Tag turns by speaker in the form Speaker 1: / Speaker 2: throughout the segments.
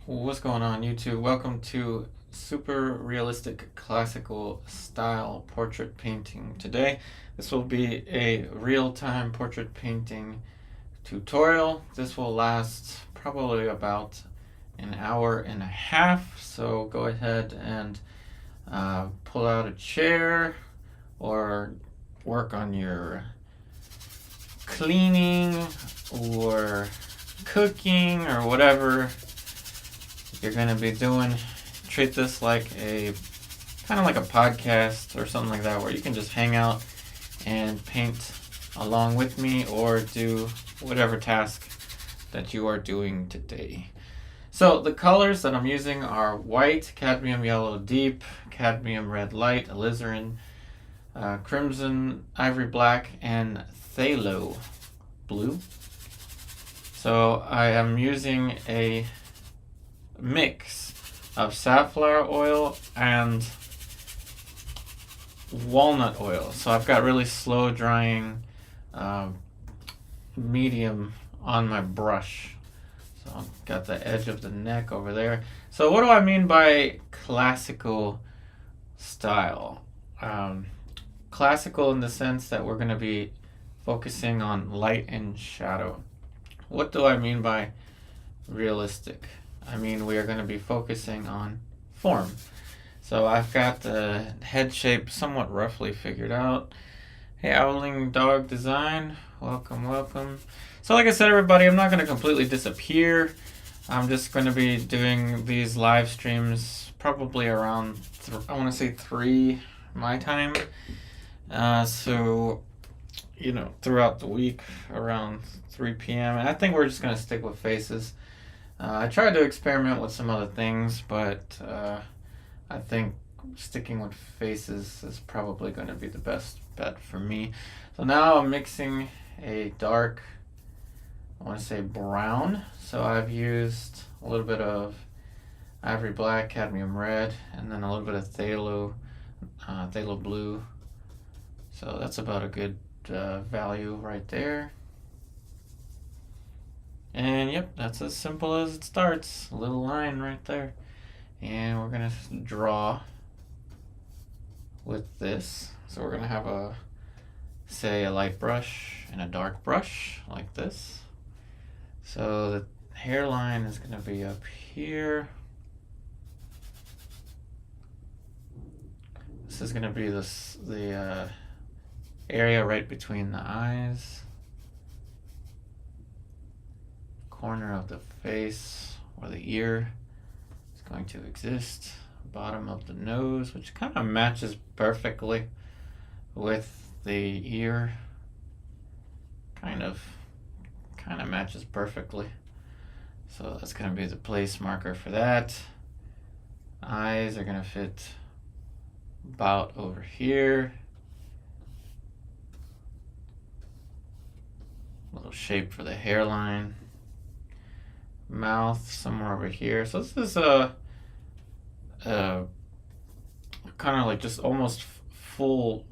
Speaker 1: What's going on, YouTube? Welcome to super realistic classical style portrait painting. Today this will be a real-time portrait painting tutorial. This will last probably about an hour and a half, so go ahead and pull out a chair or work on your cleaning or cooking or whatever you're going to be doing. Treat this like a kind of like a podcast or something like that, where you can just hang out and paint along with me or do whatever task that you are doing today. So the colors that I'm using are white, cadmium yellow deep, cadmium red light, alizarin, crimson, ivory black, and phthalo blue. So I am using a mix of safflower oil and walnut oil. So I've got really slow drying medium on my brush. So I've got the edge of the neck over there. So what do I mean by classical style? Classical in the sense that we're going to be focusing on light and shadow. What do I mean by realistic? I mean, we are going to be focusing on form. So I've got the head shape somewhat roughly figured out. Hey, Owling Dog Design, welcome, welcome. So like I said, everybody, I'm not going to completely disappear. I'm just going to be doing these live streams probably around, I want to say 3 my time. So, you know, throughout the week around 3 p.m. And I think we're just going to stick with faces. I tried to experiment with some other things, but I think sticking with faces is probably going to be the best bet for me. So now I'm mixing a dark, I want to say brown. So I've used a little bit of ivory black, cadmium red, and then a little bit of phthalo blue. So that's about a good value right there. And yep, that's as simple as it starts. A little line right there. And we're gonna draw with this. So we're gonna have a light brush and a dark brush like this. So the hairline is gonna be up here. This is gonna be the area right between the eyes. Corner of the face where the ear is going to exist, bottom of the nose, which kind of matches perfectly with the ear, kind of matches perfectly. So that's going to be the place marker for that. Eyes are going to fit about over here. Little shape for the hairline. Mouth somewhere over here. So this is a kind of like just almost full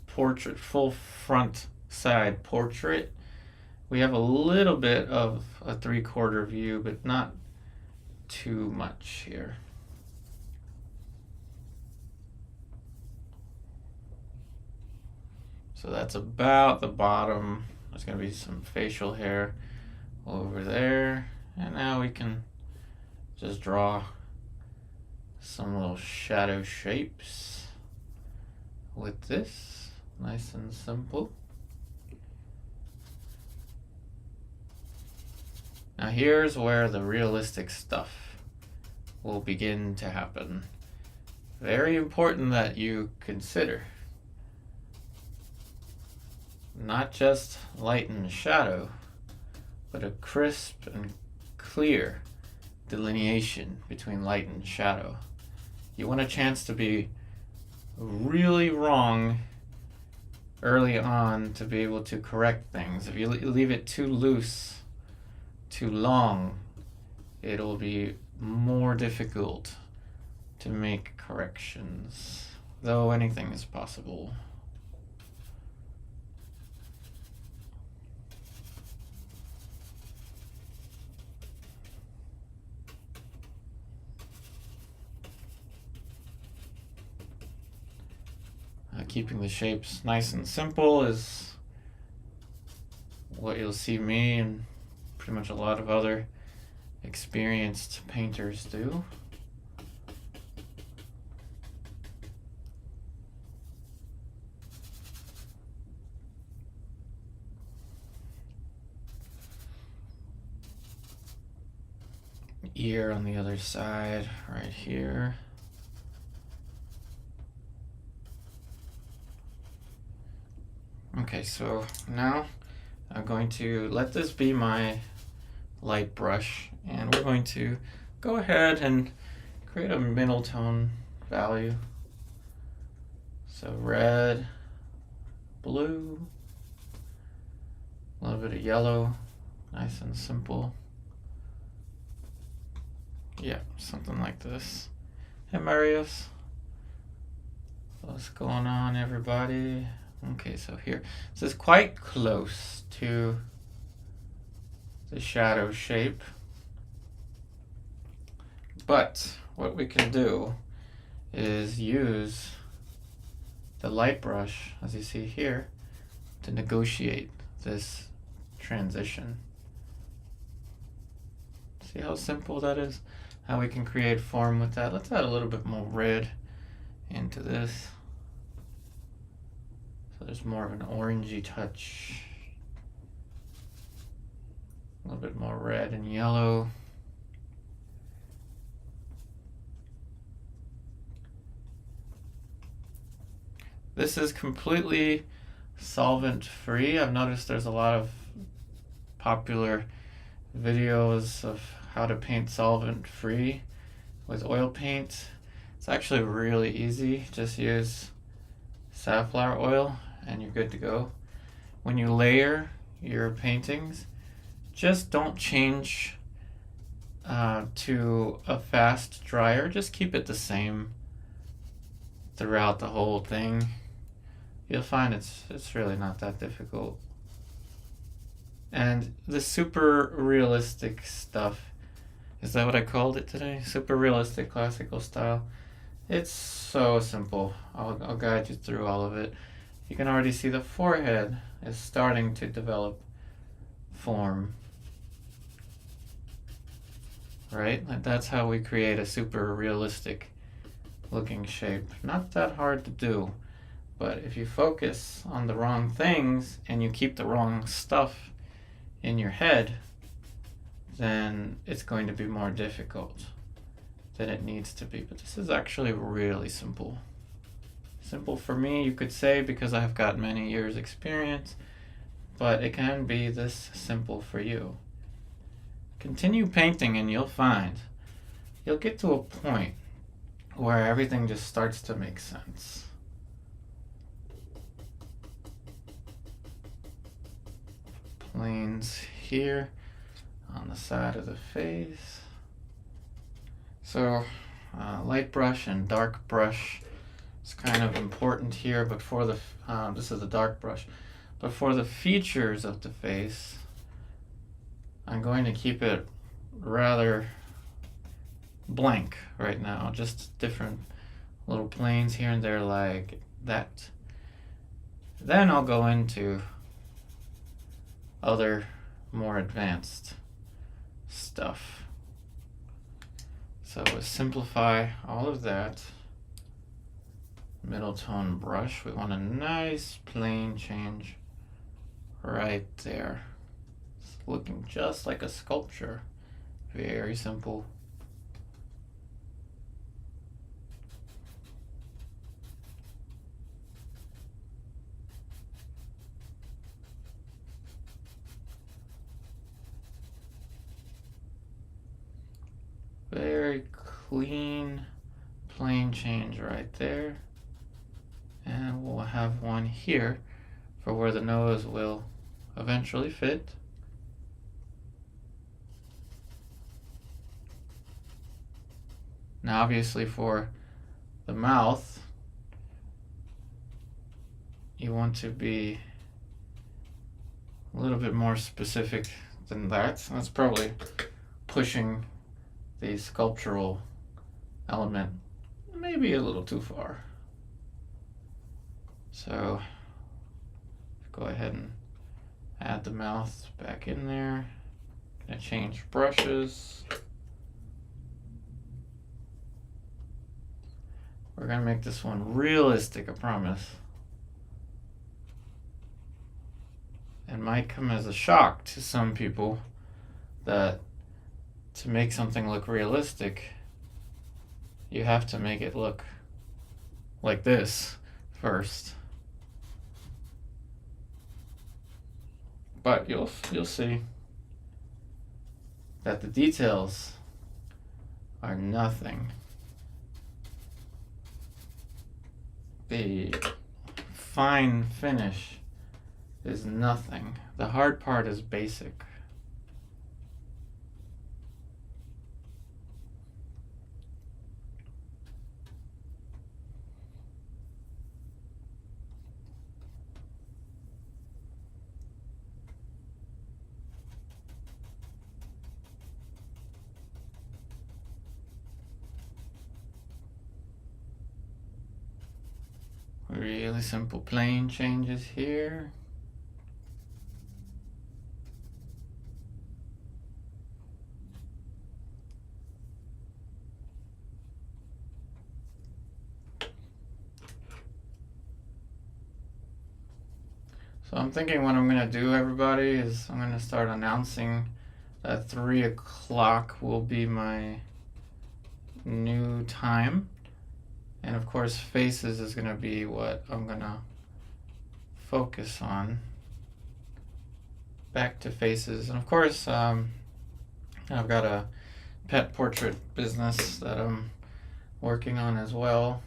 Speaker 1: portrait, full front side portrait. We have a little bit of a 3/4 view, but not too much here. So that's about the bottom. There's going to be some facial hair over there, and now we can just draw some little shadow shapes with this, nice and simple. Now here's where the realistic stuff will begin to happen. Very important that you consider not just light and shadow, but a crisp and clear delineation between light and shadow. You want a chance to be really wrong early on to be able to correct things. If you leave it too loose, too long, it'll be more difficult to make corrections, though anything is possible. keeping the shapes nice and simple is what you'll see me and pretty much a lot of other experienced painters do. Ear on the other side, right here. Okay, so now I'm going to let this be my light brush, and we're going to go ahead and create a middle tone value. So red, blue, a little bit of yellow, nice and simple. Yeah, something like this. Hey Marius, what's going on everybody? Okay, so here, this is quite close to the shadow shape, but what we can do is use the light brush, as you see here, to negotiate this transition. See how simple that is? How we can create form with that. Let's add a little bit more red into this. So there's more of an orangey touch. A little bit more red and yellow. This is completely solvent free. I've noticed there's a lot of popular videos of how to paint solvent free with oil paint. It's actually really easy. Just use safflower oil and you're good to go. When you layer your paintings, just don't change to a fast dryer. Just keep it the same throughout the whole thing. You'll find it's really not that difficult. And the super realistic stuff, is that what I called it today? Super realistic classical style. It's so simple. I'll guide you through all of it. You can already see the forehead is starting to develop form. Right? Like that's how we create a super realistic looking shape. Not that hard to do, but if you focus on the wrong things and you keep the wrong stuff in your head, then it's going to be more difficult than it needs to be. But this is actually really simple. Simple for me, you could say, because I've got many years experience, but it can be this simple for you. Continue painting and you'll find you'll get to a point where everything just starts to make sense. Planes here on the side of the face. So light brush and dark brush is kind of important here, but for the this is a dark brush, but for the features of the face, I'm going to keep it rather blank right now, just different little planes here and there like that. Then I'll go into other more advanced stuff. So we'll simplify all of that. Middle tone brush, we want a nice plane change right there. It's looking just like a sculpture. Very simple. Very clean plane change right there. And we'll have one here for where the nose will eventually fit. Now obviously for the mouth, you want to be a little bit more specific than that. That's probably pushing the sculptural element maybe a little too far. So go ahead and add the mouth back in there. Gonna change brushes. We're gonna make this one realistic, I promise. It might come as a shock to some people that to make something look realistic, you have to make it look like this first. But you'll see that the details are nothing. The fine finish is nothing. The hard part is basic. Really simple plane changes here. So I'm thinking what I'm gonna do, everybody, is I'm gonna start announcing that 3 o'clock will be my new time. And of course, faces is gonna be what I'm gonna focus on. Back to faces. And of course, I've got a pet portrait business that I'm working on as well.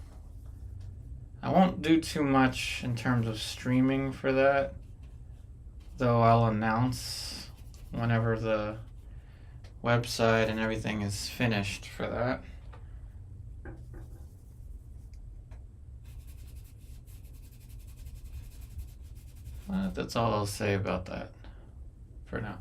Speaker 1: I won't do too much in terms of streaming for that, though I'll announce whenever the website and everything is finished for that. That's all I'll say about that for now.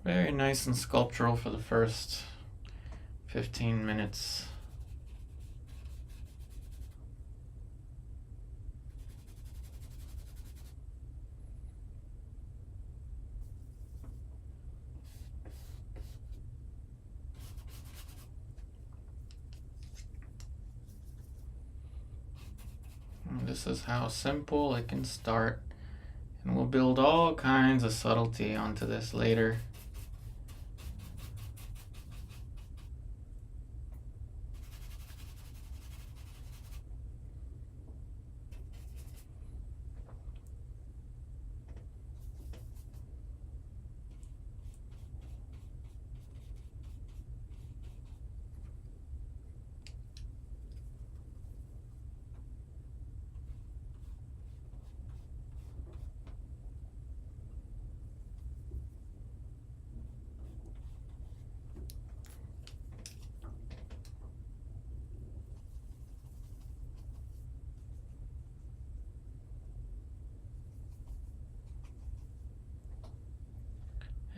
Speaker 1: Very nice and sculptural for the first 15 minutes. And this is how simple it can start. And we'll build all kinds of subtlety onto this later.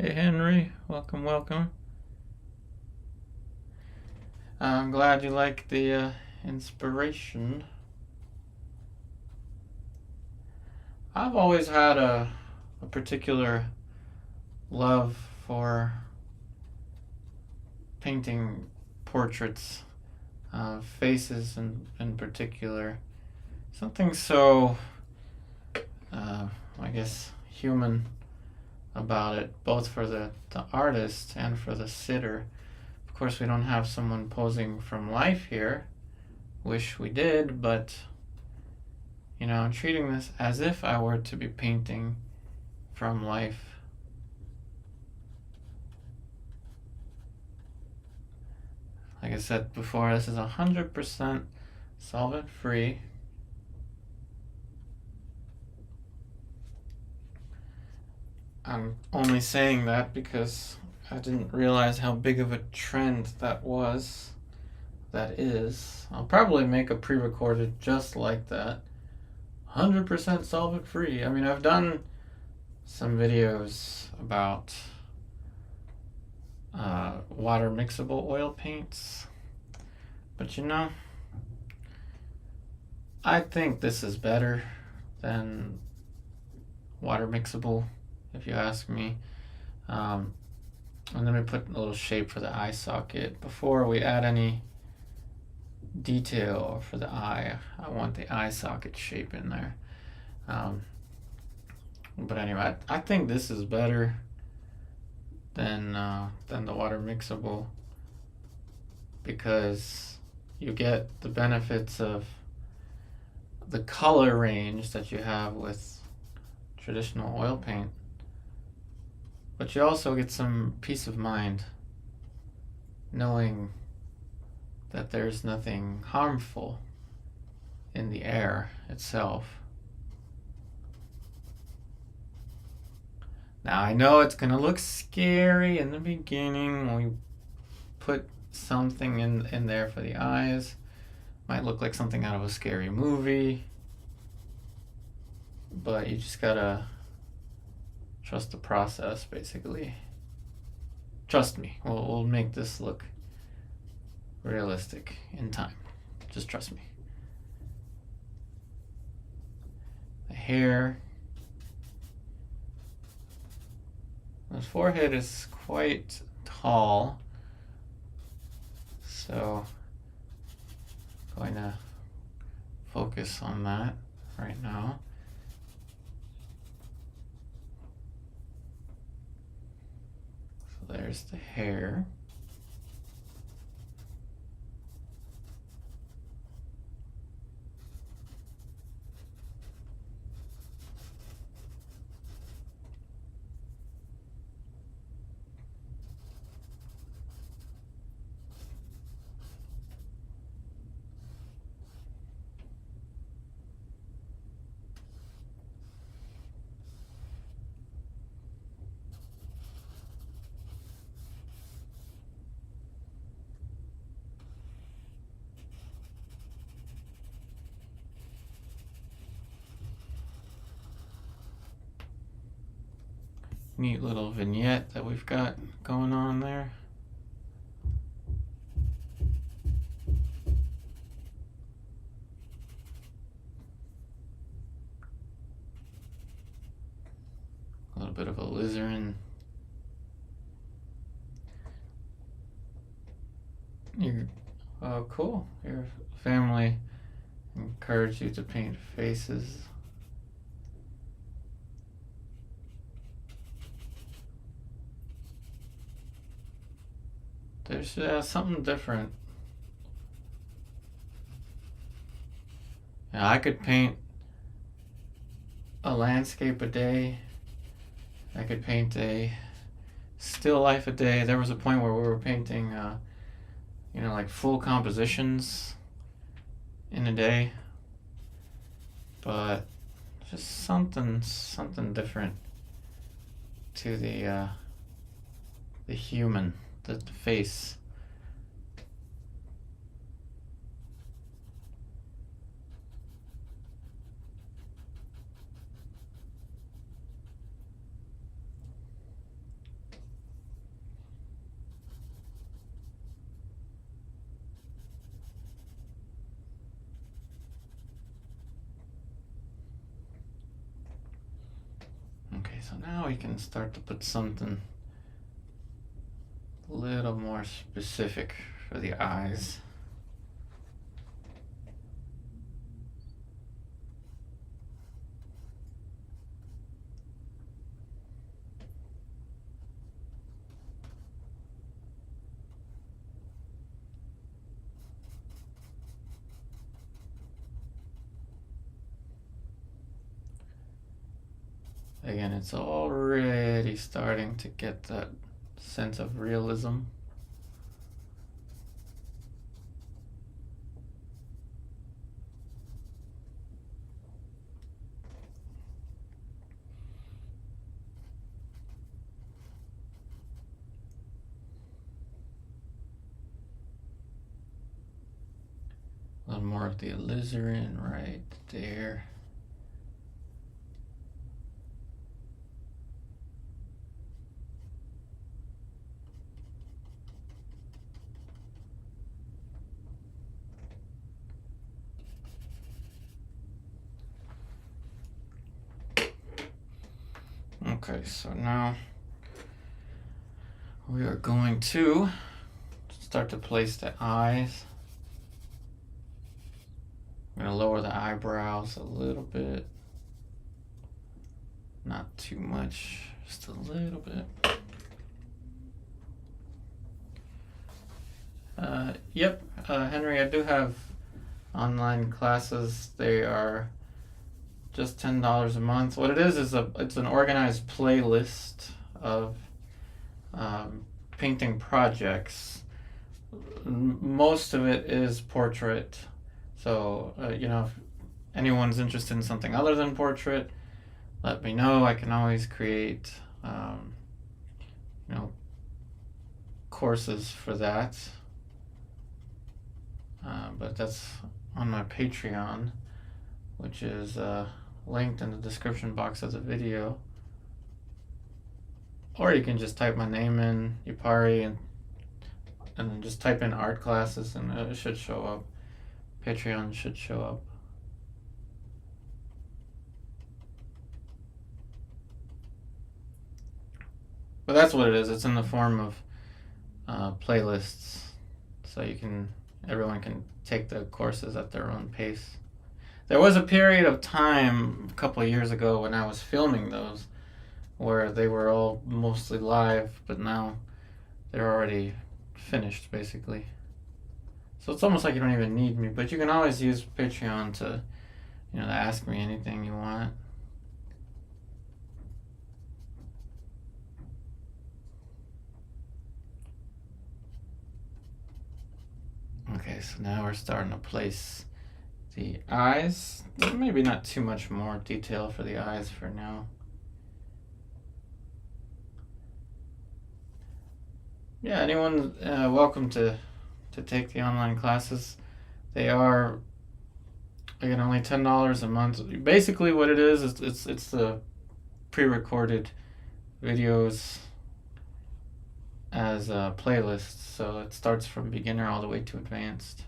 Speaker 1: Hey Henry, welcome, welcome. I'm glad you like the inspiration. I've always had a particular love for painting portraits, faces in particular. Something so, I guess, human about it, both for the artist and for the sitter. Of course, we don't have someone posing from life here. Wish we did, but you know, I'm treating this as if I were to be painting from life. Like I said before, this is 100% solvent free. I'm only saying that because I didn't realize how big of a trend that was that is. I'll probably make a pre-recorded just like that. 100% solvent free. I mean, I've done some videos about water mixable oil paints, but you know, I think this is better than water mixable, if you ask me. And let me put a little shape for the eye socket. Before we add any detail for the eye, I want the eye socket shape in there. But anyway, I think this is better than the water mixable, because you get the benefits of the color range that you have with traditional oil paint, but you also get some peace of mind knowing that there's nothing harmful in the air itself. Now, I know it's going to look scary in the beginning when we put something in there for the eyes. Might look like something out of a scary movie, but you just gotta trust the process, basically. Trust me, we'll make this look realistic in time. Just trust me. The hair. His forehead is quite tall, so I'm going to focus on that right now. So there's the hair. Neat little vignette that we've got going on there. A little bit of alizarin. Oh, cool. Your family encouraged you to paint faces. There's something different. Yeah, I could paint a landscape a day. I could paint a still life a day. There was a point where we were painting, like full compositions in a day. But just something different to the human. The face. Okay, so now we can start to put something a little more specific for the eyes. Again, it's already starting to get that sense of realism. more of the alizarin right there. Okay, so now we are going to start to place the eyes. I'm going to lower the eyebrows a little bit. Not too much, just a little bit. Henry, I do have online classes. They are just $10 a month. What it is it's an organized playlist of painting projects. Most of it is portrait. So, if anyone's interested in something other than portrait, let me know. I can always create, courses for that. But that's on my Patreon, which is linked in the description box of the video. Or you can just type my name in, Yupari, and then just type in art classes and it should show up. Patreon should show up. But that's what it is. It's in the form of playlists, so everyone can take the courses at their own pace. There was a period of time a couple of years ago when I was filming those where they were all mostly live, but now they're already finished basically. So it's almost like you don't even need me, but you can always use Patreon to ask me anything you want. Okay, so now we're starting to place the eyes. Maybe not too much more detail for the eyes for now. Yeah, anyone welcome to take the online classes. They are, again, only $10 a month. Basically what it is it's the pre-recorded videos as playlists, so it starts from beginner all the way to advanced.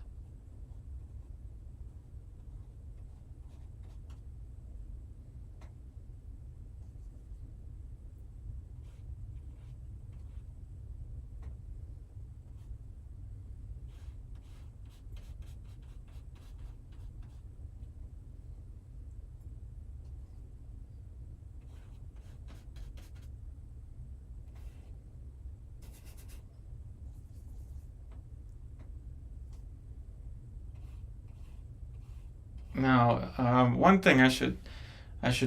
Speaker 1: Now, one thing I should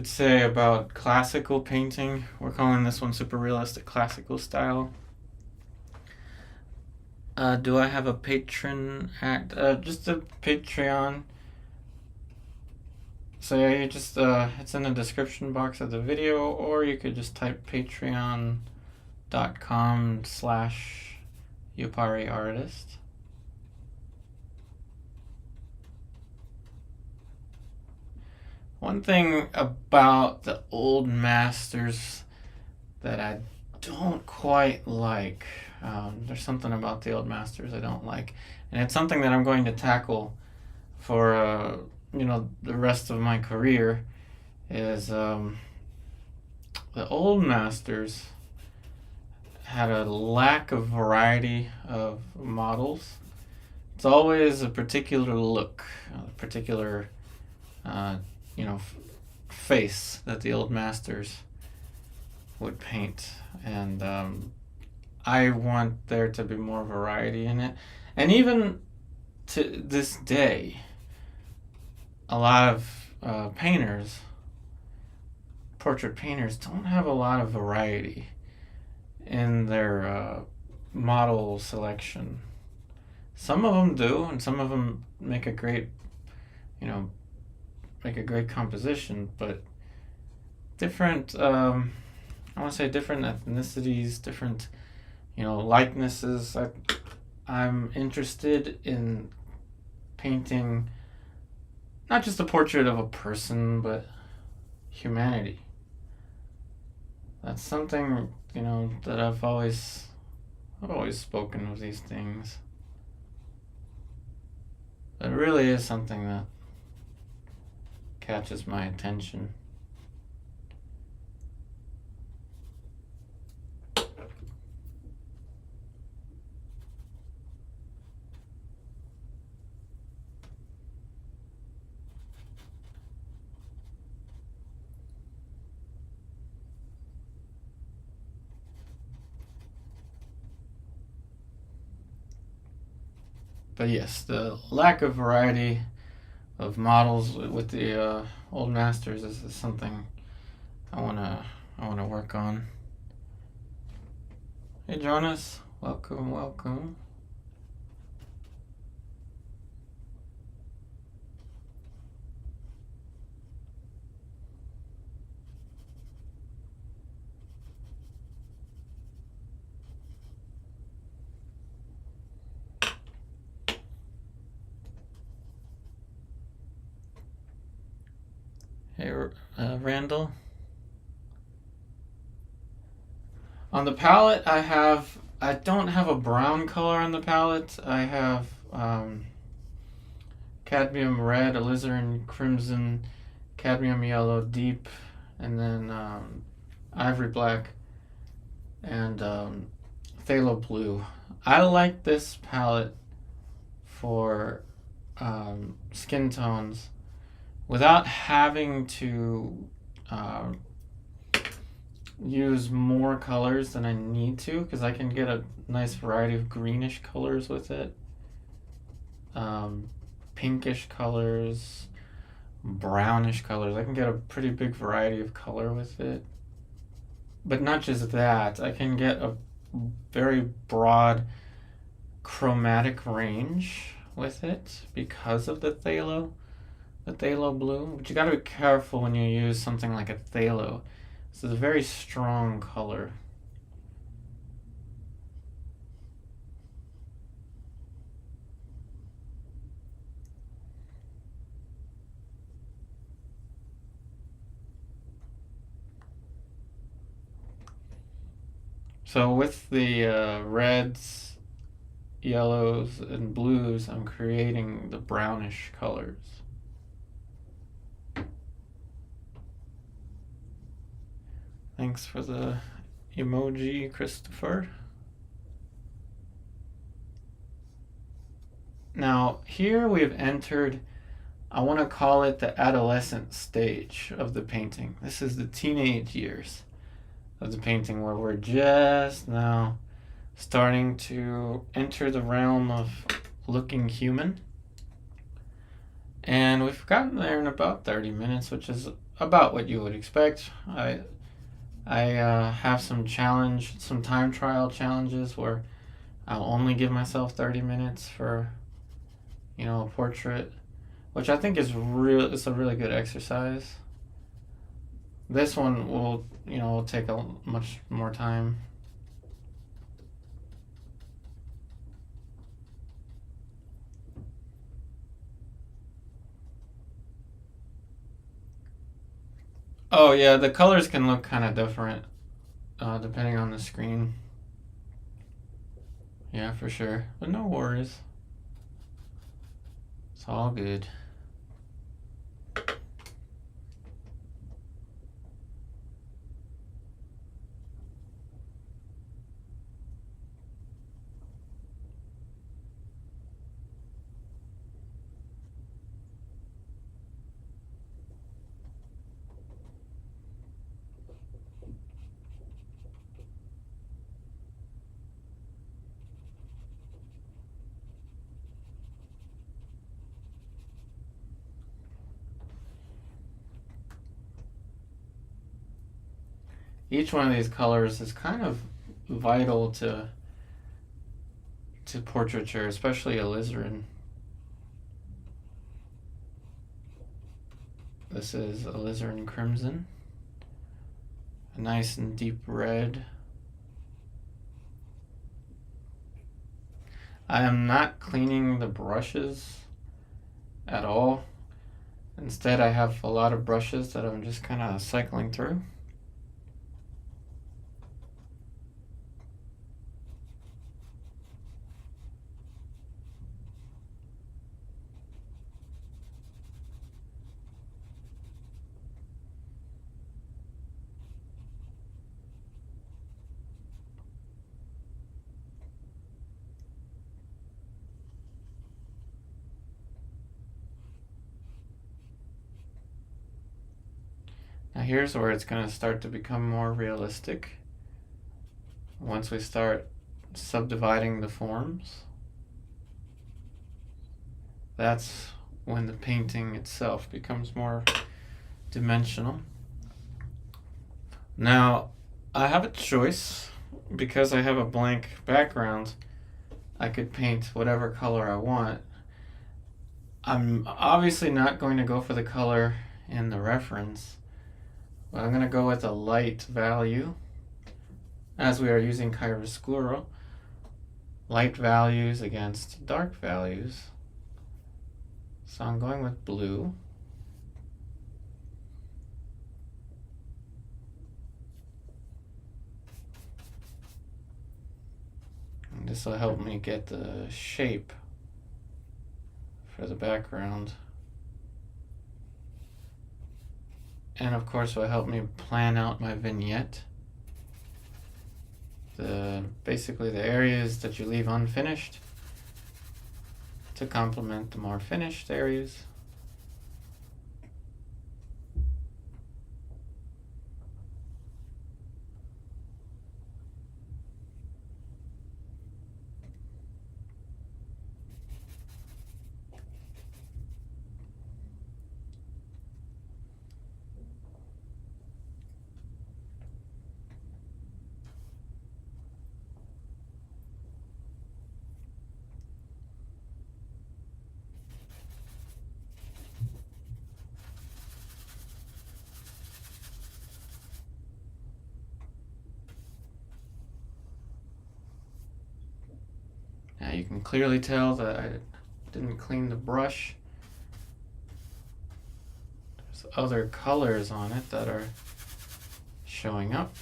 Speaker 1: say about classical painting, we're calling this one super realistic classical style. Do I have a patron at just a Patreon? So yeah, you just it's in the description box of the video, or you could just type patreon.com/yuparitheartist. One thing about the old masters that I don't quite like, there's something about the old masters I don't like, and it's something that I'm going to tackle for the rest of my career, is the old masters had a lack of variety of models. It's always a particular look, a particular face that the old masters would paint, and I want there to be more variety in it. And even to this day, a lot of portrait painters don't have a lot of variety in their model selection. Some of them do, and some of them make a great composition, but different I want to say different ethnicities, different likenesses. I'm interested in painting not just a portrait of a person, but humanity. That's something, that I've always spoken of these things. It really is something that catches my attention. But yes, the lack of variety of models with the old masters is something I wanna work on. Hey Jonas, welcome. Hey Randall. On the palette, I don't have a brown color on the palette. I have cadmium red, alizarin crimson, cadmium yellow deep, and then ivory black, and phthalo blue. I like this palette for skin tones without having to use more colors than I need to, because I can get a nice variety of greenish colors with it, pinkish colors, brownish colors. I can get a pretty big variety of color with it. But not just that, I can get a very broad chromatic range with it because of the phthalo blue. But you got to be careful when you use something like a phthalo. It's a very strong color. So with the reds, yellows, and blues, I'm creating the brownish colors. Thanks for the emoji, Christopher. Now, here we have entered, I want to call it the adolescent stage of the painting. This is the teenage years of the painting, where we're just now starting to enter the realm of looking human. And we've gotten there in about 30 minutes, which is about what you would expect. I have some time trial challenges where I'll only give myself 30 minutes for, a portrait, which I think is it's a really good exercise. This one will take a much more time. Oh yeah, the colors can look kind of different depending on the screen. Yeah, for sure. But no worries. It's all good. Each one of these colors is kind of vital to portraiture, especially alizarin. This is alizarin crimson, a nice and deep red. I am not cleaning the brushes at all. Instead, I have a lot of brushes that I'm just kind of cycling through. Now here's where it's going to start to become more realistic. Once we start subdividing the forms, that's when the painting itself becomes more dimensional. Now, I have a choice. Because I have a blank background, I could paint whatever color I want. I'm obviously not going to go for the color in the reference, but I'm going to go with a light value. As we are using chiaroscuro, light values against dark values. So I'm going with blue. And this will help me get the shape for the background. And of course will help me plan out my vignette. Basically the areas that you leave unfinished to complement the more finished areas. Now you can clearly tell that I didn't clean the brush. There's other colors on it that are showing up,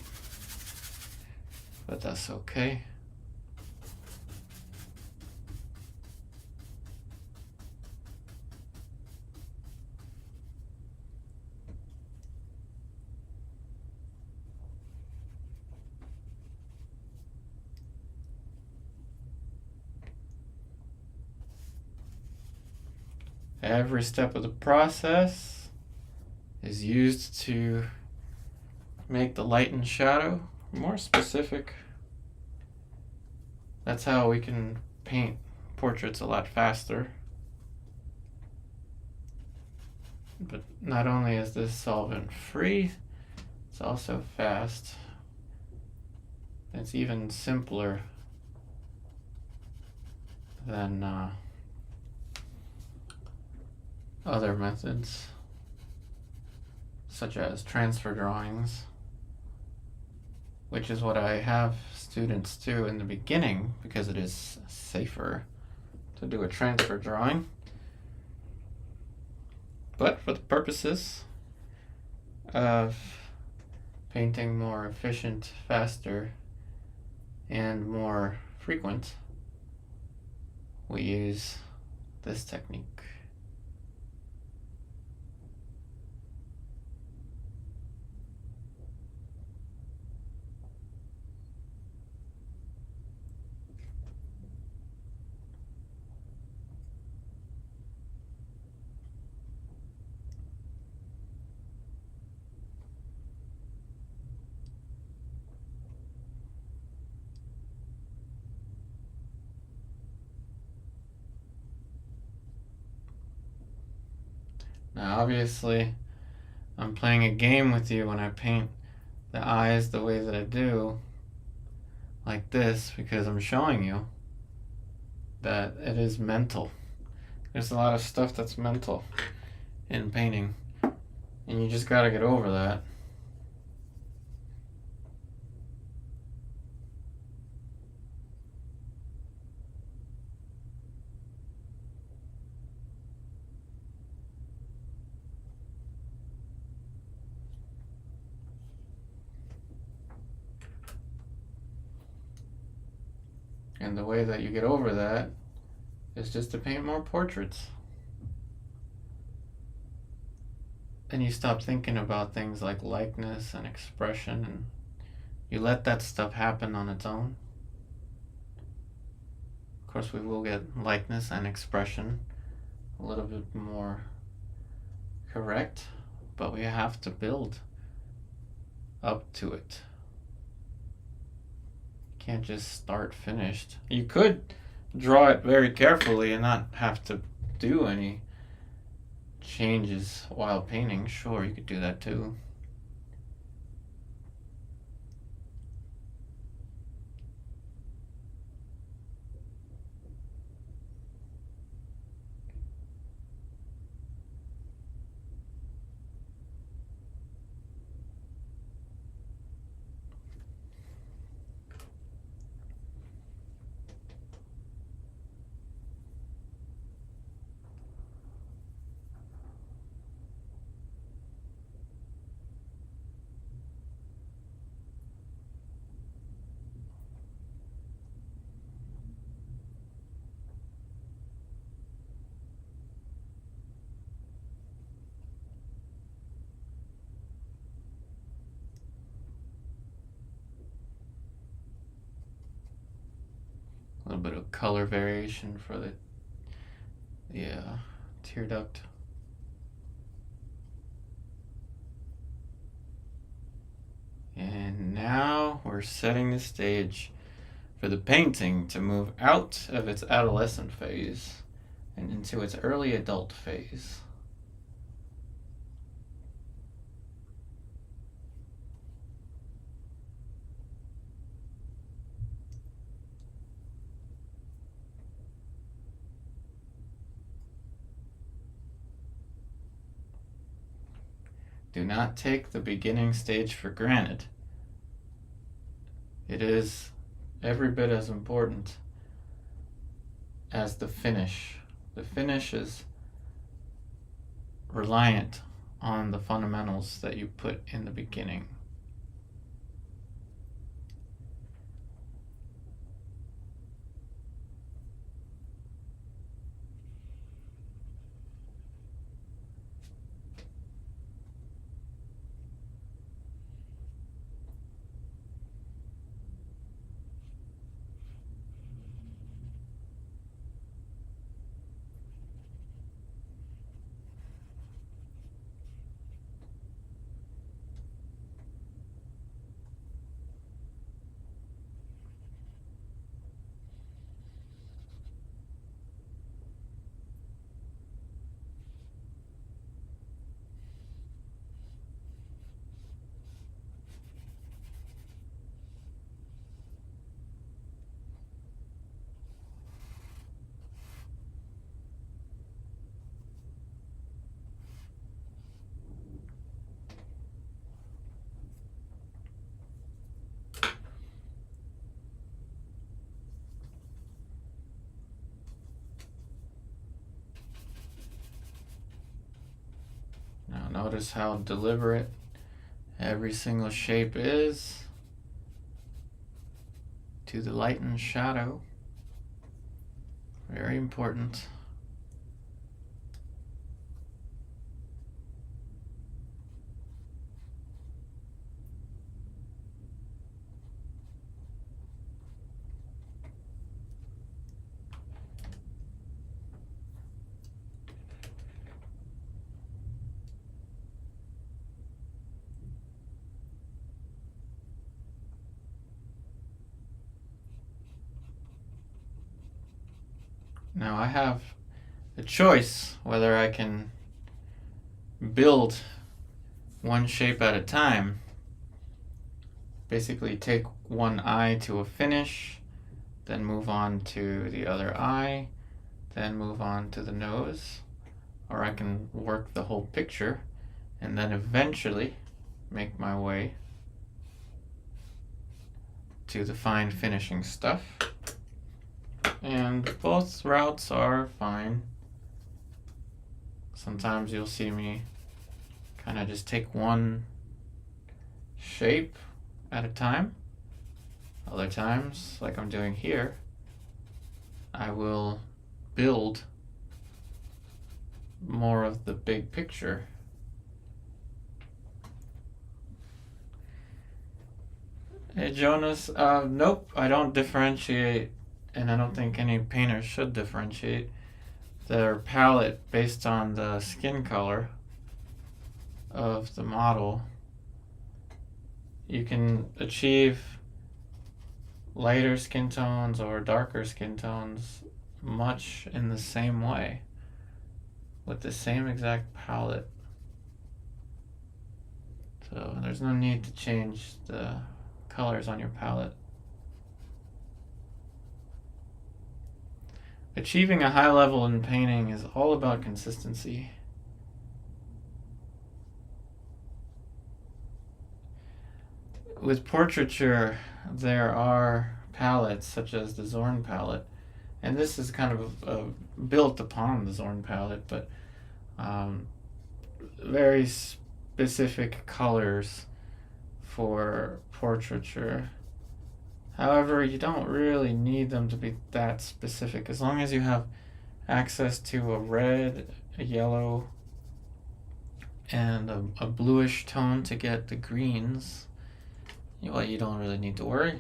Speaker 1: but that's okay. Every step of the process is used to make the light and shadow more specific. That's how we can paint portraits a lot faster. But not only is this solvent free, it's also fast. It's even simpler than other methods, such as transfer drawings, which is what I have students do in the beginning because it is safer to do a transfer drawing. But for the purposes of painting more efficient, faster, and more frequent, we use this technique. Now obviously I'm playing a game with you when I paint the eyes the way that I do, like this, because I'm showing you that it is mental. There's a lot of stuff that's mental in painting, and you just gotta get over that. And the way that you get over that is just to paint more portraits. And you stop thinking about things like likeness and expression, and you let that stuff happen on its own. Of course, we will get likeness and expression a little bit more correct, but we have to build up to it. You can't just start finished. You could draw it very carefully and not have to do any changes while painting. Sure, you could do that too. A little bit of color variation for the tear duct. And now we're setting the stage for the painting to move out of its adolescent phase and into its early adult phase. Do not take the beginning stage for granted. It is every bit as important as the finish. The finish is reliant on the fundamentals that you put in the beginning. Now notice how deliberate every single shape is to the light and shadow. Very important. Now I have a choice whether I can build one shape at a time. Basically take one eye to a finish, then move on to the other eye, then move on to the nose. Or I can work the whole picture and then eventually make my way to the fine finishing stuff. And both routes are fine. Sometimes you'll see me kind of just take one shape at a time. Other times, like I'm doing here, I will build more of the big picture. Hey Jonas, nope, I don't differentiate, and I don't think any painter should differentiate their palette based on the skin color of the model. You can achieve lighter skin tones or darker skin tones much in the same way with the same exact palette. So there's no need to change the colors on your palette. Achieving a high level in painting is all about consistency. With portraiture, there are palettes such as the Zorn palette, and this is kind of built upon the Zorn palette, but very specific colors for portraiture. However, you don't really need them to be that specific. As long as you have access to a red, a yellow, and a bluish tone to get the greens, well, you don't really need to worry.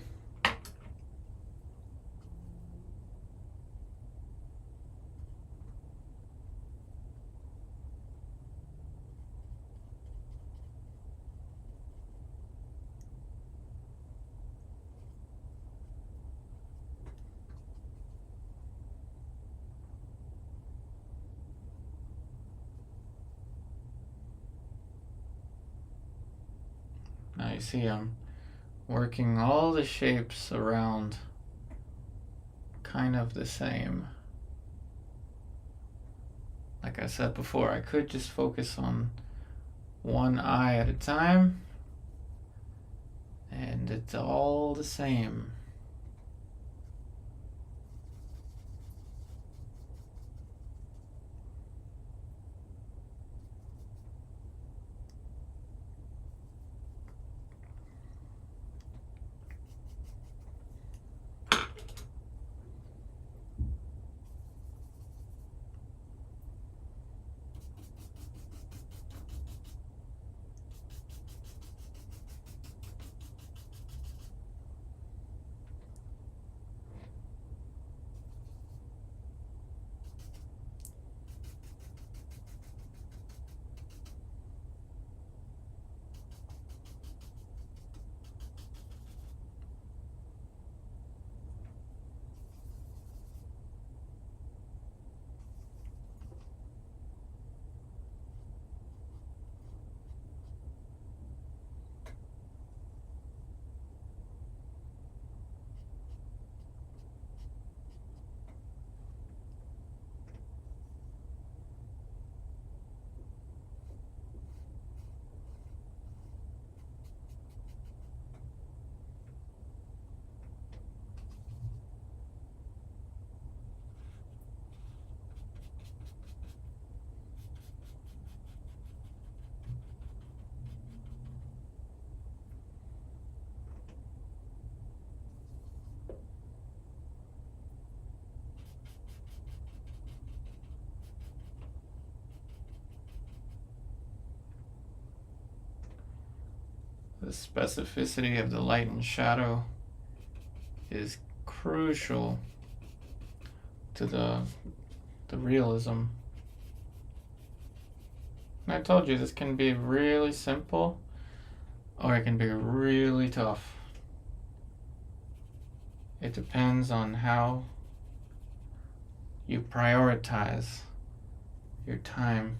Speaker 1: Now you see I'm working all the shapes around kind of the same. Like I said before, I could just focus on one eye at a time, and it's all the same. The specificity of the light and shadow is crucial to the realism. And I told you this can be really simple or it can be really tough. It depends on how you prioritize your time.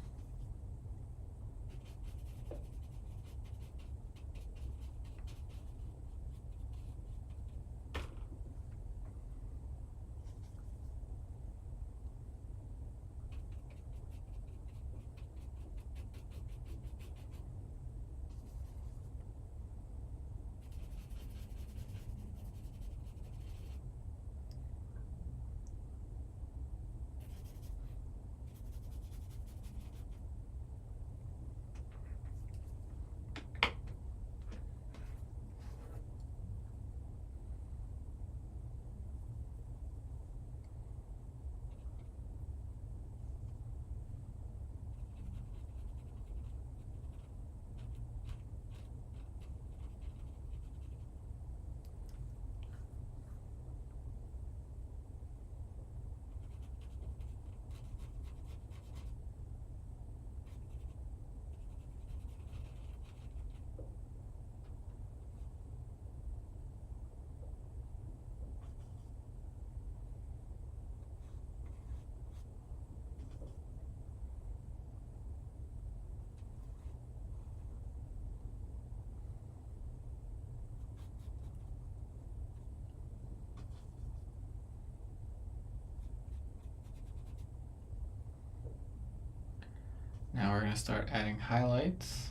Speaker 1: to start adding highlights.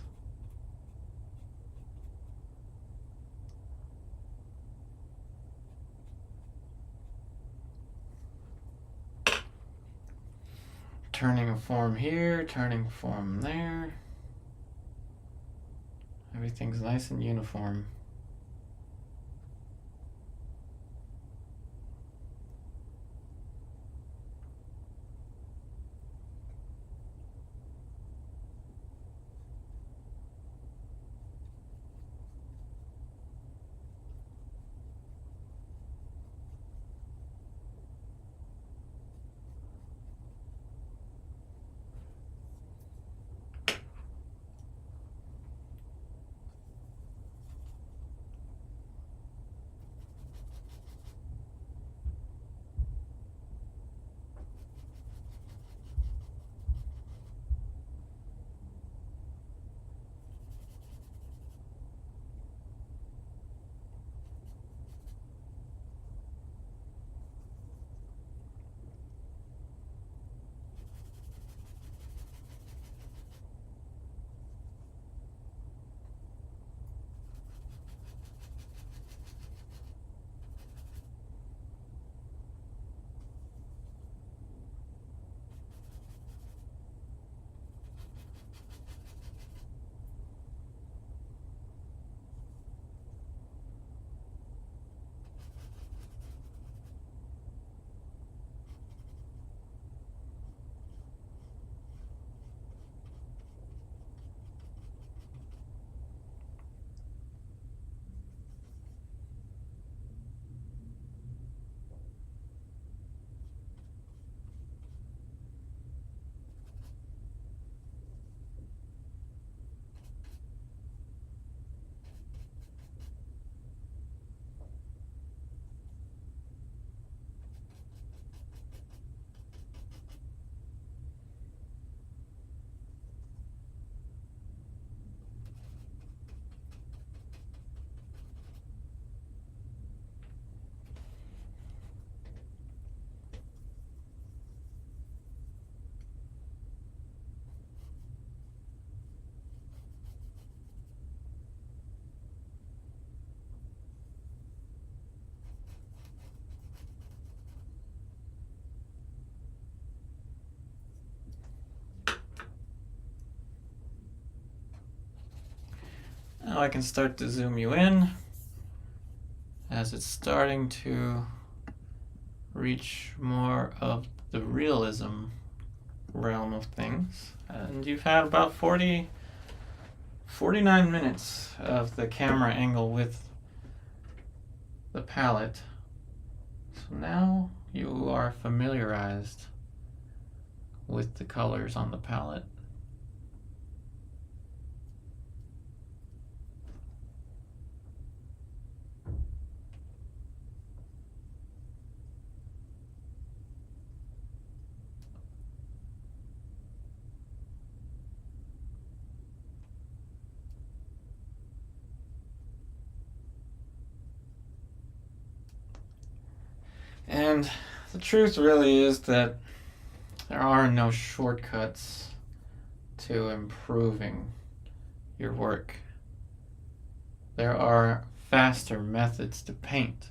Speaker 1: Turning form here, turning form there. Everything's nice and uniform. Now I can start to zoom you in as it's starting to reach more of the realism realm of things. And you've had about 49 minutes of the camera angle with the palette. So now you are familiarized with the colors on the palette. And the truth really is that there are no shortcuts to improving your work. There are faster methods to paint,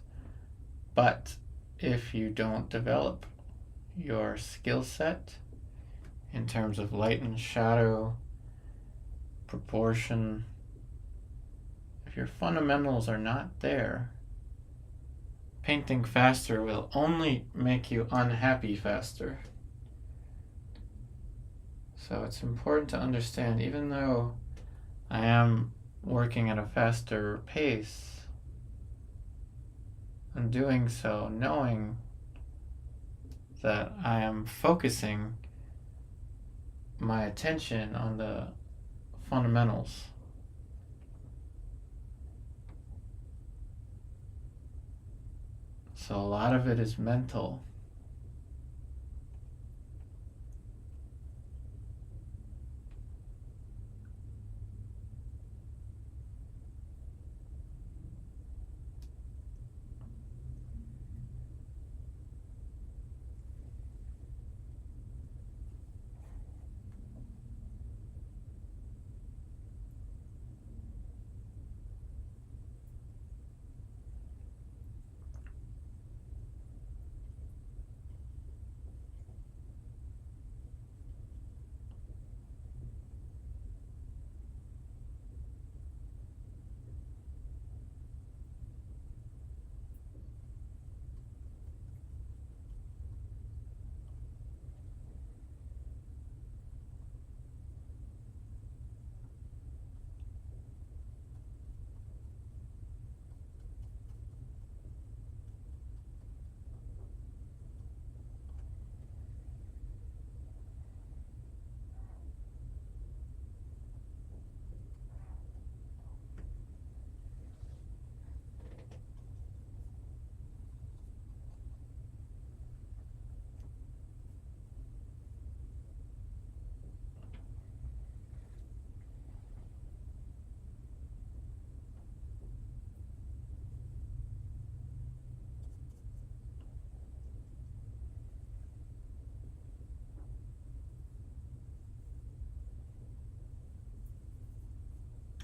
Speaker 1: but if you don't develop your skill set in terms of light and shadow, proportion, if your fundamentals are not there, painting faster will only make you unhappy faster. So it's important to understand, even though I am working at a faster pace, I'm doing so knowing that I am focusing my attention on the fundamentals. So a lot of it is mental.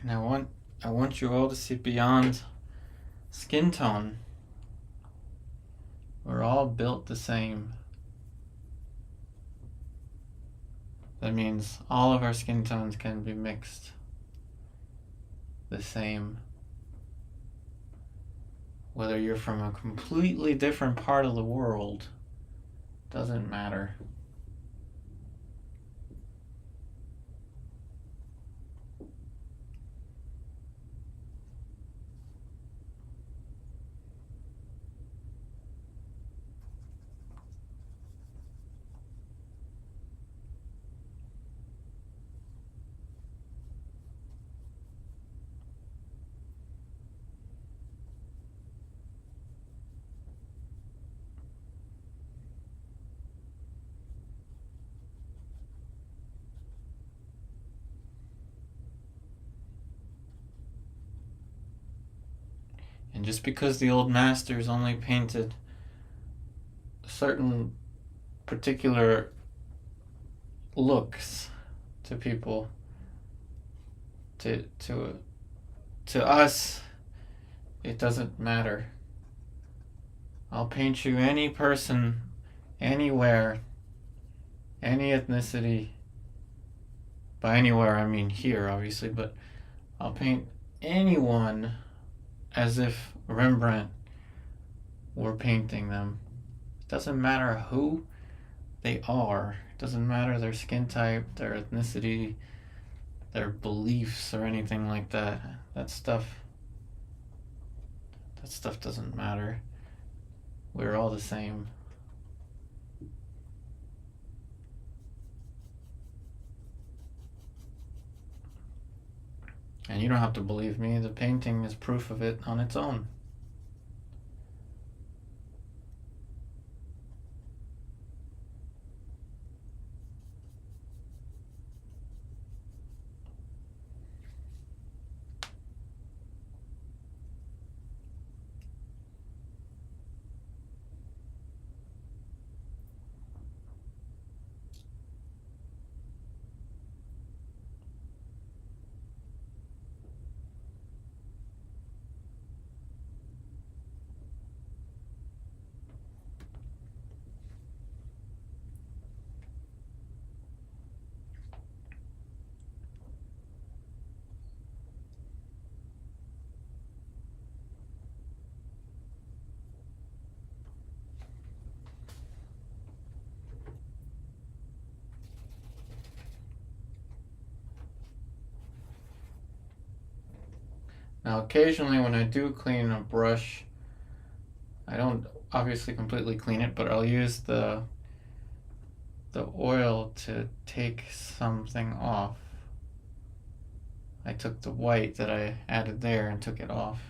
Speaker 1: And I want you all to see beyond skin tone. We're all built the same. That means all of our skin tones can be mixed the same. Whether you're from a completely different part of the world, doesn't matter. And just because the old masters only painted certain particular looks to people, to us, it doesn't matter. I'll paint you any person, anywhere, any ethnicity. By anywhere, I mean here, obviously, but I'll paint anyone as if Rembrandt were painting them. It doesn't matter who they are. It doesn't matter their skin type, their ethnicity, their beliefs, or anything like that. That stuff doesn't matter. We're all the same. And you don't have to believe me. The painting is proof of it on its own. Now, occasionally when I do clean a brush, I don't obviously completely clean it, but I'll use the oil to take something off. I took the white that I added there and took it off.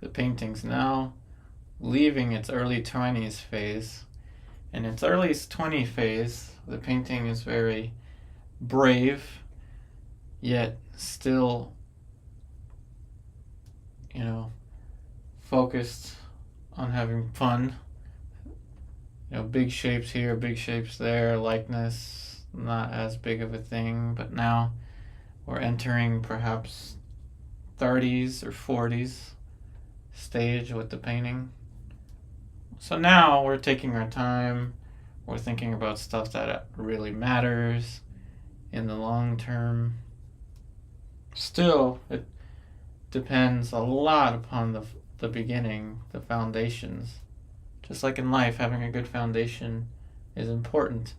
Speaker 1: The painting's now leaving its early 20s phase. In its early 20s phase, the painting is very brave. yet still, focused on having fun. Big shapes here, big shapes there, likeness, not as big of a thing, but now we're entering perhaps 30s or 40s stage with the painting. So now we're taking our time, we're thinking about stuff that really matters in the long term. Still, it depends a lot upon the beginning, the foundations. Just like in life, having a good foundation is important,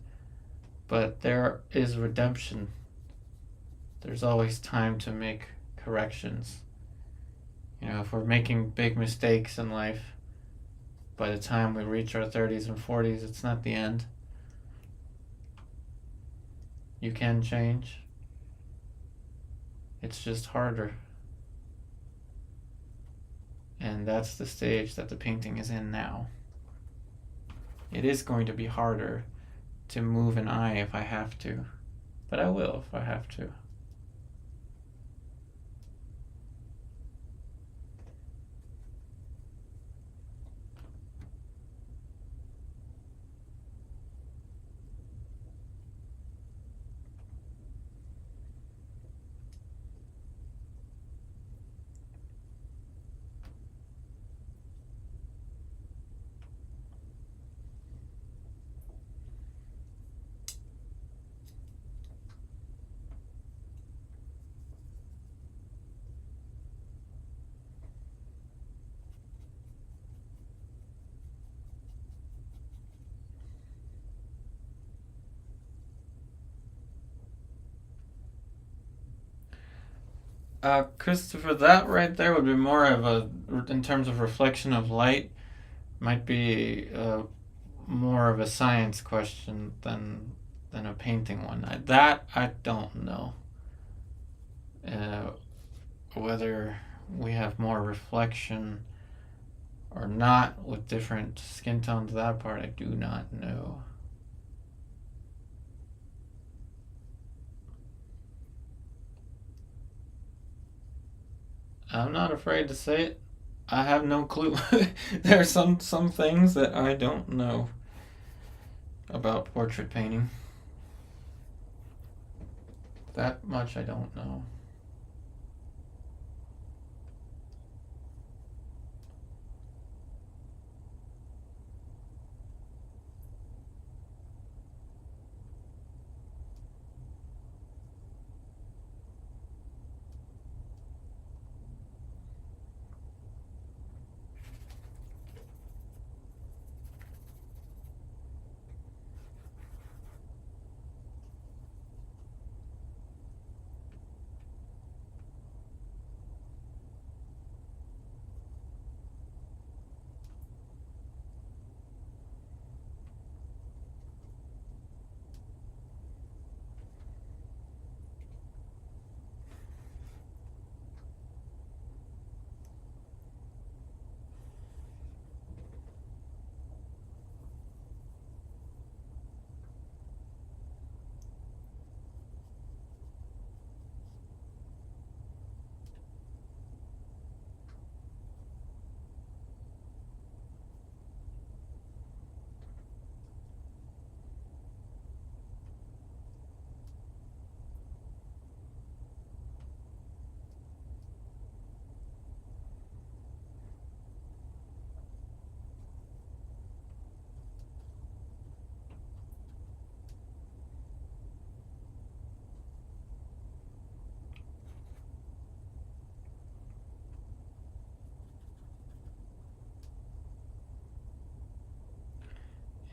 Speaker 1: but there is redemption. There's always time to make corrections. If we're making big mistakes in life, by the time we reach our 30s and 40s, it's not the end. You can change. It's just harder. And that's the stage that the painting is in now. It is going to be harder to move an eye if I have to, but I will if I have to. Christopher, that right there would be more of in terms of reflection of light, might be more of a science question than a painting one. I don't know. Whether we have more reflection or not with different skin tones, that part I do not know. I'm not afraid to say it. I have no clue. There are some things that I don't know about portrait painting. That much I don't know.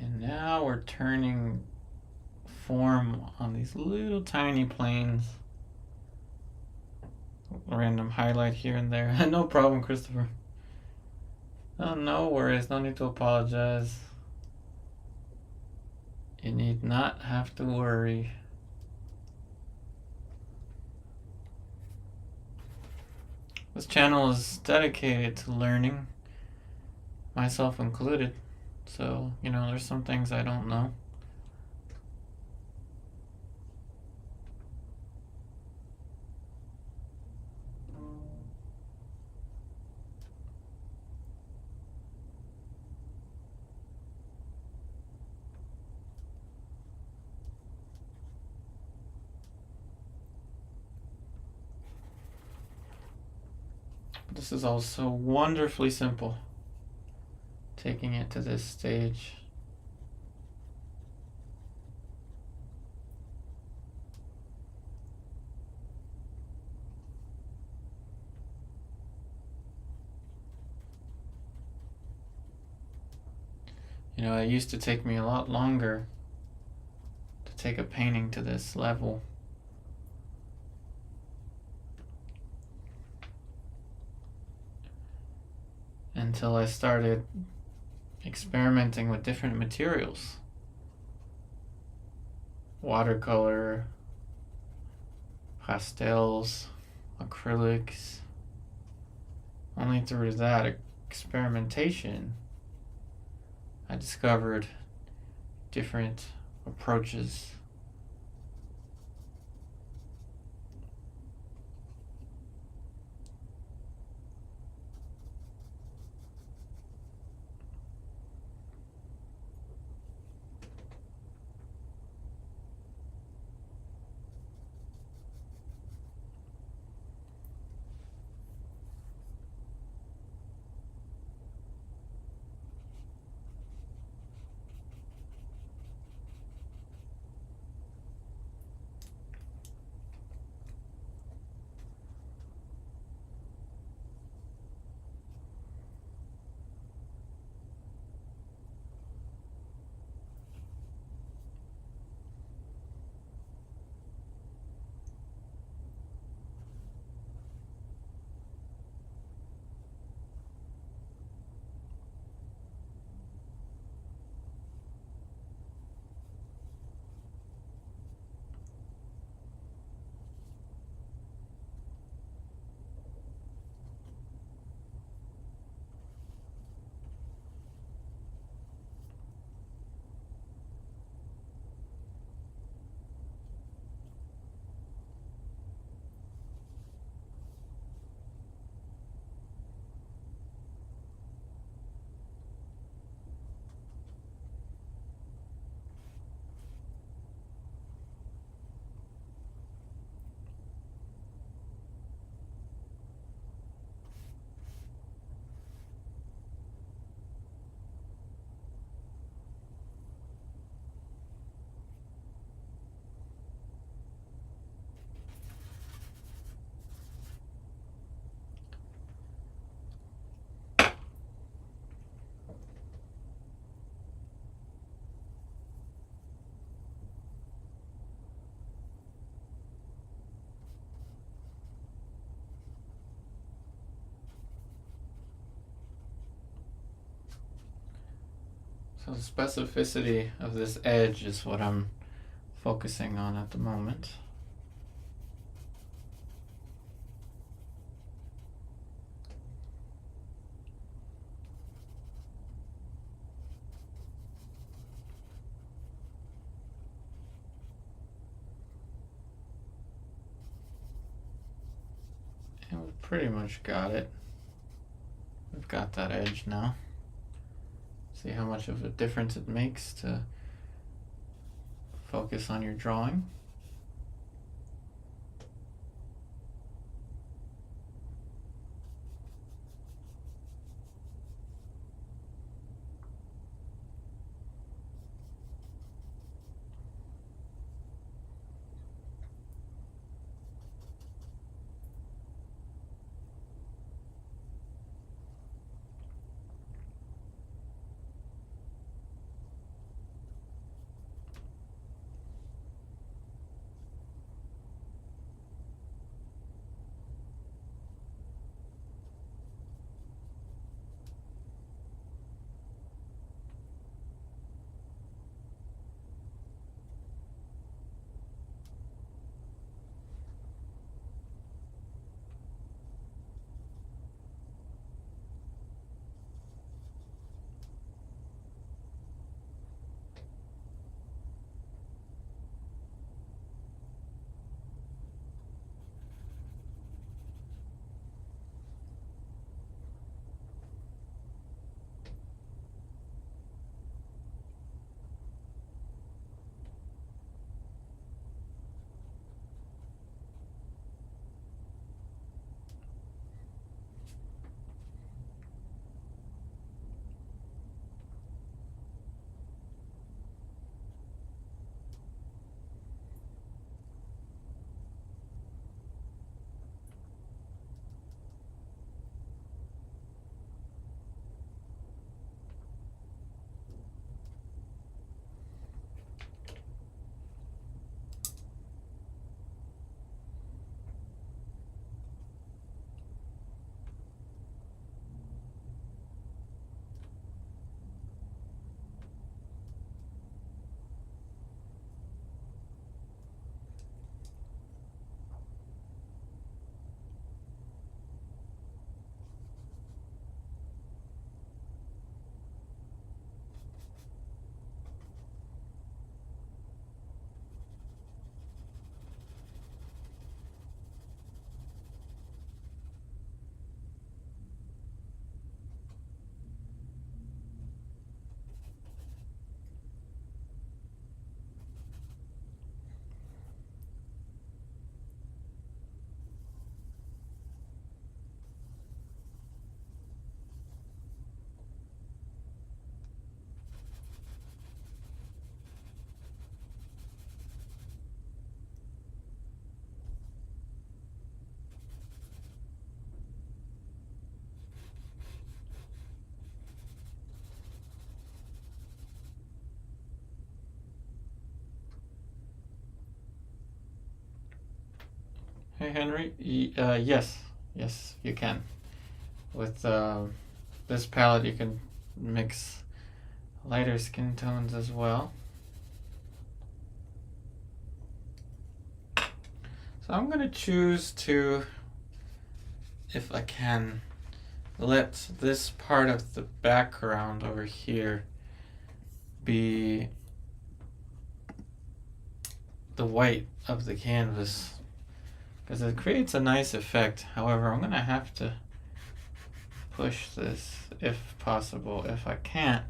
Speaker 1: And now we're turning form on these little tiny planes. Random highlight here and there. No problem, Christopher. Oh, no worries. No need to apologize. You need not have to worry. This channel is dedicated to learning, myself included. So, there's some things I don't know. This is all so wonderfully simple. Taking it to this stage. You know, it used to take me a lot longer to take a painting to this level. Until I started experimenting with different materials. Watercolor, pastels, acrylics. Only through that experimentation I discovered different approaches. So the specificity of this edge is what I'm focusing on at the moment. And we've pretty much got it. We've got that edge now. See how much of a difference it makes to focus on your drawing. Hey Henry, yes, yes you can. With this palette you can mix lighter skin tones as well. So I'm going to choose to, if I can, let this part of the background over here be the white of the canvas, because it creates a nice effect. However, I'm going to have to push this if possible. If I can't,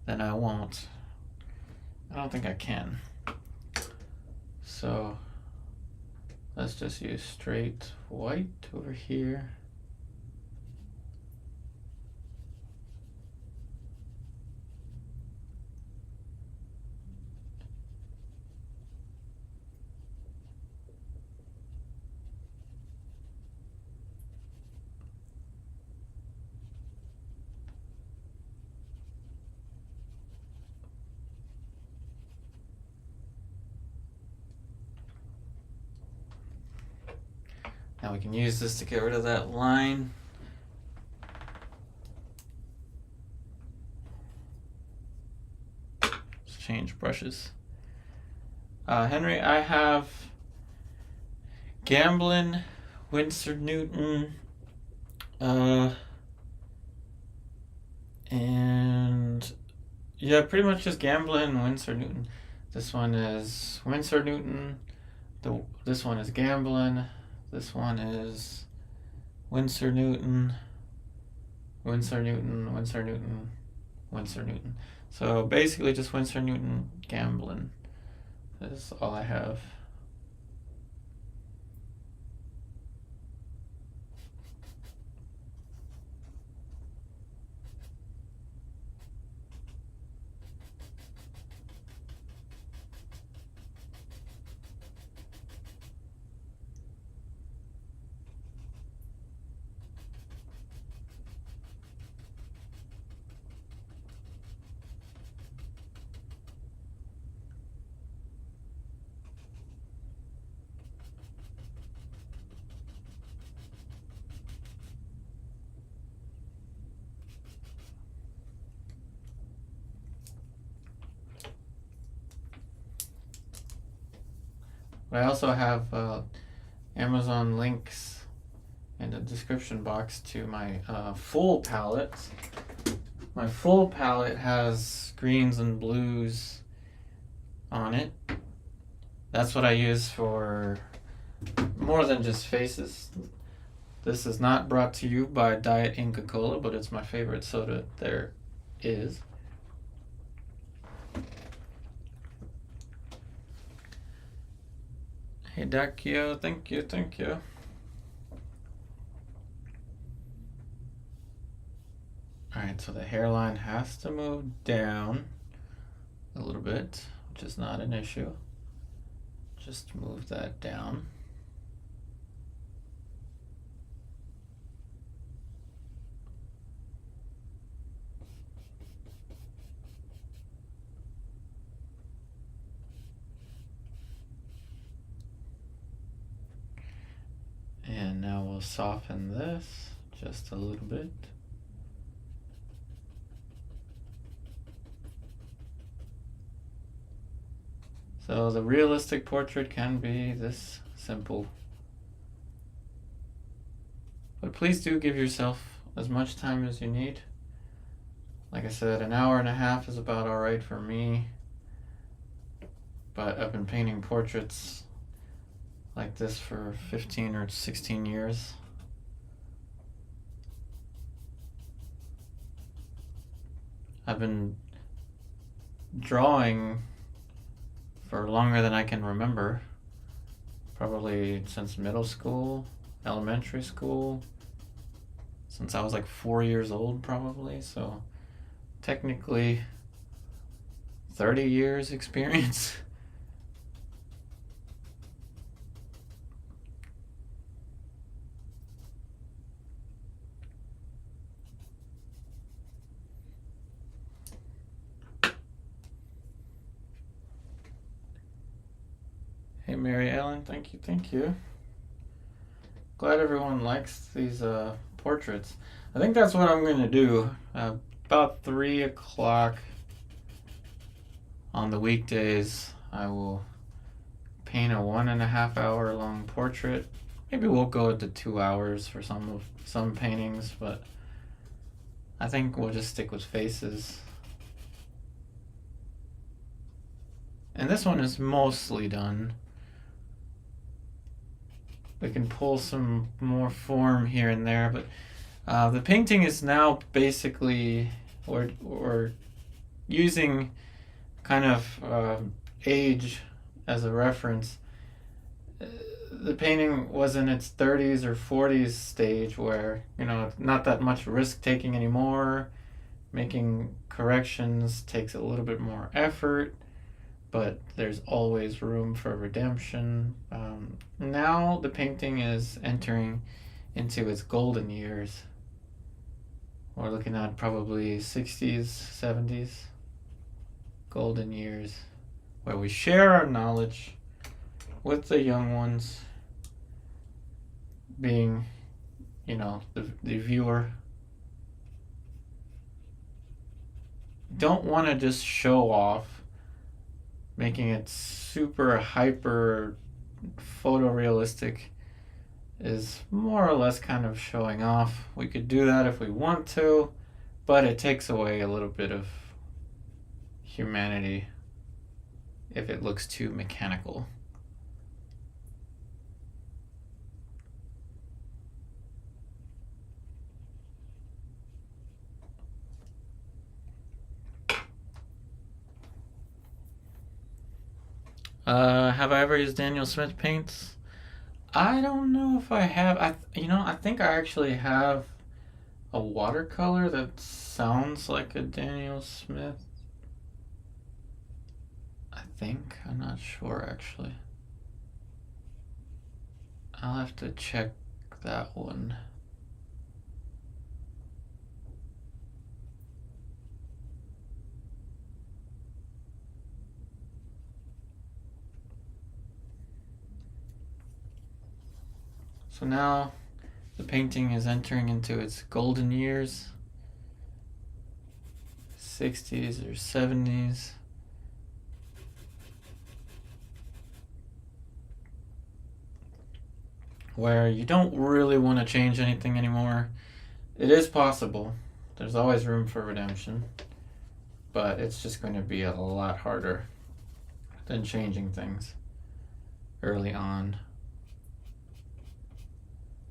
Speaker 1: then I won't. I don't think I can. So let's just use straight white over here. Now we can use this to get rid of that line. Let's change brushes. Henry, I have Gamblin, Winsor Newton, and yeah, pretty much just Gamblin, Winsor Newton. This one is Winsor Newton. This one is Gamblin. This one is Winsor Newton, Winsor Newton, Winsor Newton, Winsor Newton. So basically just Winsor Newton, Gamblin. That's all I have. I also have Amazon links in the description box to my full palette. My full palette has greens and blues on it. That's what I use for more than just faces. This is not brought to you by Diet Inca Cola, but it's my favorite soda there is. Hey Dakio, thank you, thank you. Alright, so the hairline has to move down a little bit, which is not an issue. Just move that down. And now we'll soften this just a little bit. So the realistic portrait can be this simple. But please do give yourself as much time as you need. Like I said, an hour and a half is about alright for me. But I've been painting portraits like this for 15 or 16 years. I've been drawing for longer than I can remember. Probably since middle school, elementary school, since I was like 4 years old probably. So technically 30 years experience. Hey Mary Ellen, thank you, thank you. glad everyone likes these portraits. I think that's what I'm going to do. About 3 o'clock on the weekdays, I will paint a 1.5 hour long portrait. Maybe we'll go to 2 hours for some paintings, but I think we'll just stick with faces. And this one is mostly done. We can pull some more form here and there, but the painting is now basically, we're using kind of age as a reference. The painting was in its 30s or 40s stage where, not that much risk taking anymore. Making corrections takes a little bit more effort, but there's always room for redemption. Now the painting is entering into its golden years. We're looking at probably 60s, 70s, golden years, where we share our knowledge with the young ones, being, the viewer. Don't want to just show off, making it super hyper photorealistic is more or less kind of showing off. We could do that if we want to, but it takes away a little bit of humanity if it looks too mechanical. Have I ever used Daniel Smith paints? I don't know if I have. I think I actually have a watercolor that sounds like a Daniel Smith. I think. I'm not sure, actually. I'll have to check that one. So now the painting is entering into its golden years, 60s or 70s. Where you don't really want to change anything anymore. It is possible. There's always room for redemption. But it's just going to be a lot harder than changing things early on.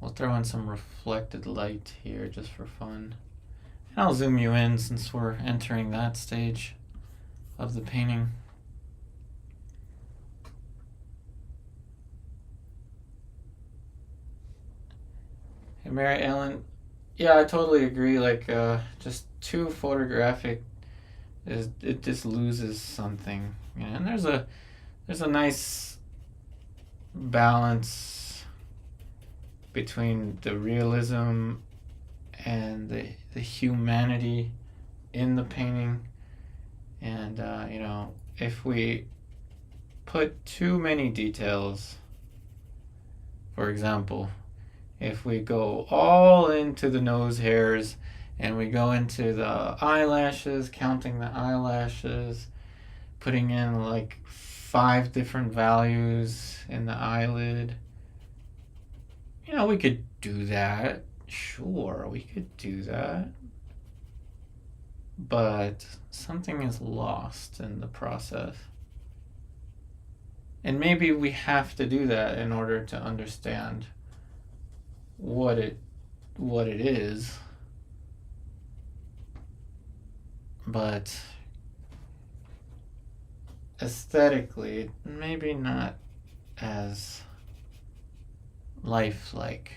Speaker 1: We'll throw in some reflected light here just for fun. And I'll zoom you in since we're entering that stage of the painting. Hey, Mary Ellen, yeah, I totally agree. Just too photographic it just loses something. And there's a nice balance between the realism and the humanity in the painting. And if we put too many details, for example, if we go all into the nose hairs and we go into the eyelashes, counting the eyelashes, putting in like 5 different values in the eyelid, we could do that. Sure, we could do that. But something is lost in the process. And maybe we have to do that in order to understand what it is. But aesthetically, maybe not as lifelike.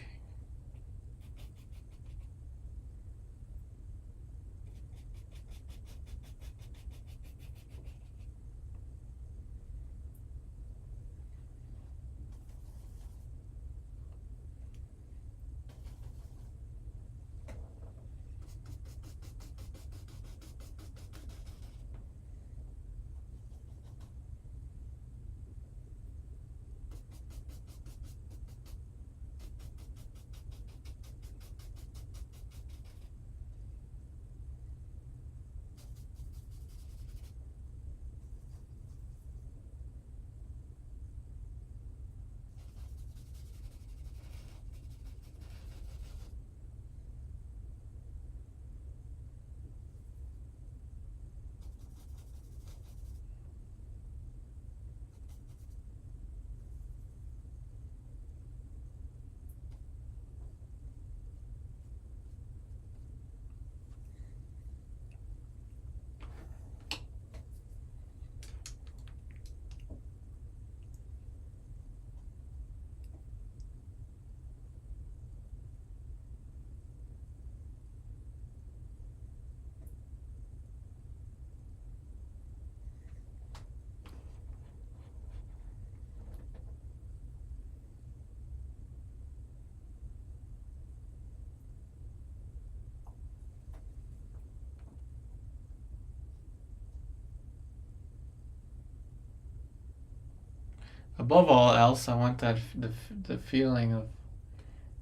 Speaker 1: above all else, I want the feeling of,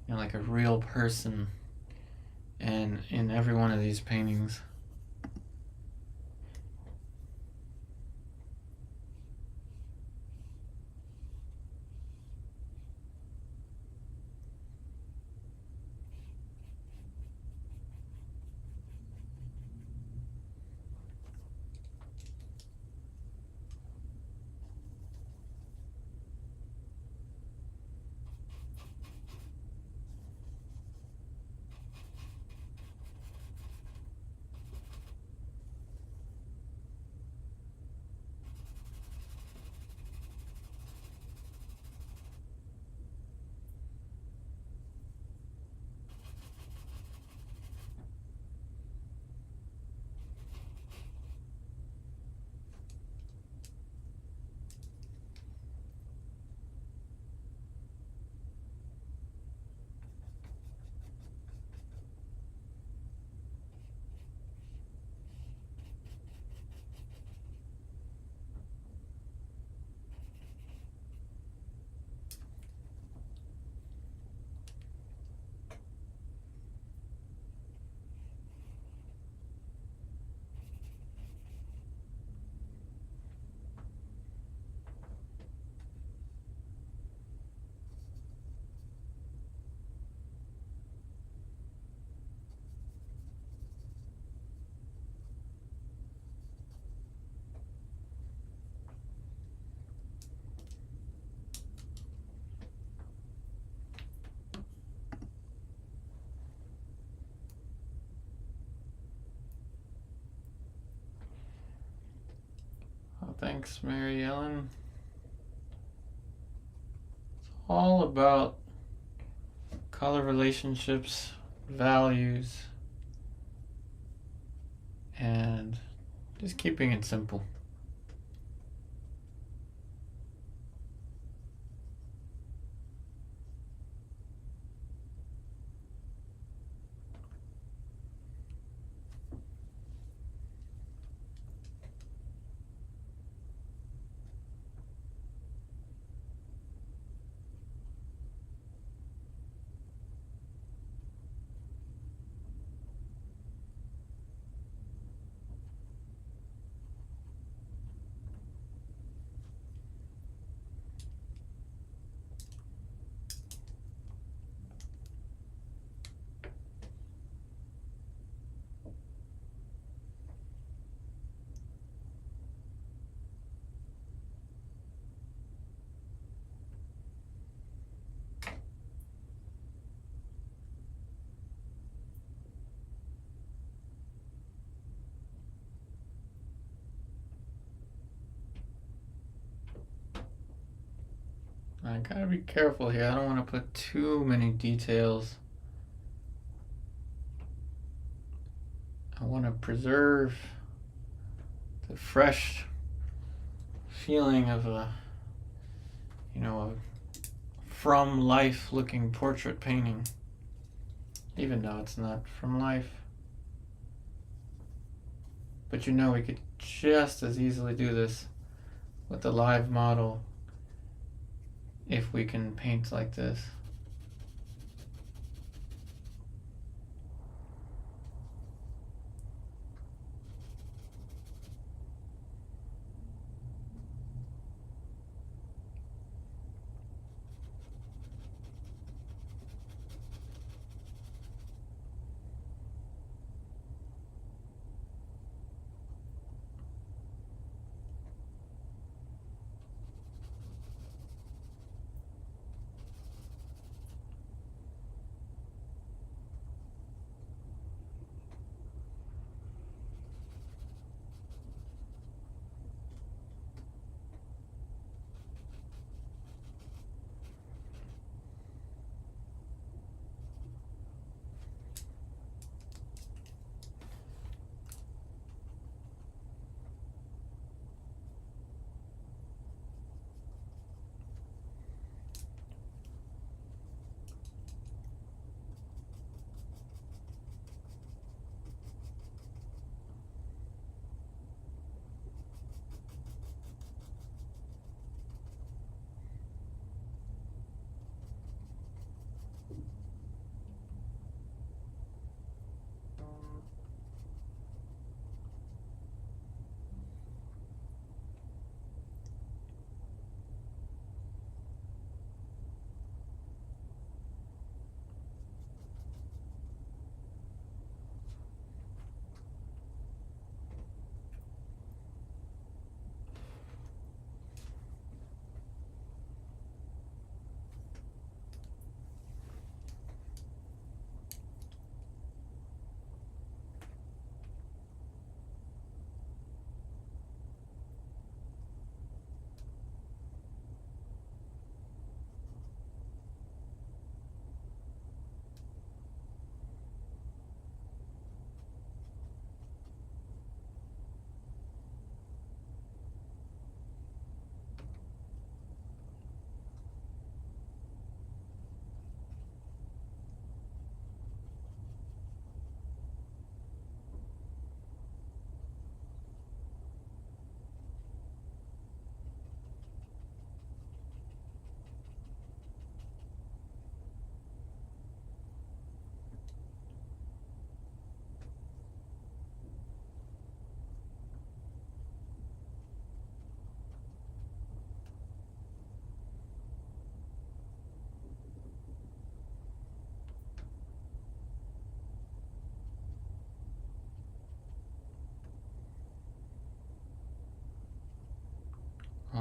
Speaker 1: like a real person, and in every one of these paintings. Oh, thanks, Mary Ellen. It's all about color relationships, values, and just keeping it simple. I gotta be careful here. I don't want to put too many details. I want to preserve the fresh feeling of a from life looking portrait painting, even though it's not from life. But we could just as easily do this with a live model if we can paint like this.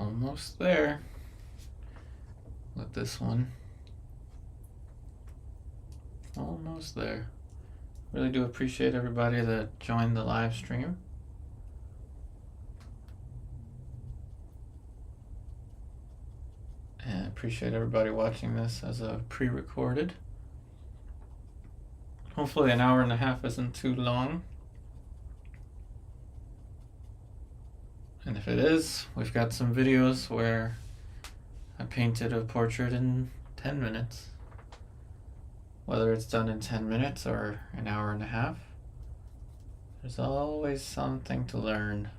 Speaker 1: Almost there with this one. Almost there. Really do appreciate everybody that joined the live stream. And appreciate everybody watching this as a pre-recorded. Hopefully an hour and a half isn't too long. And if it is, we've got some videos where I painted a portrait in 10 minutes. Whether it's done in 10 minutes or an hour and a half, there's always something to learn.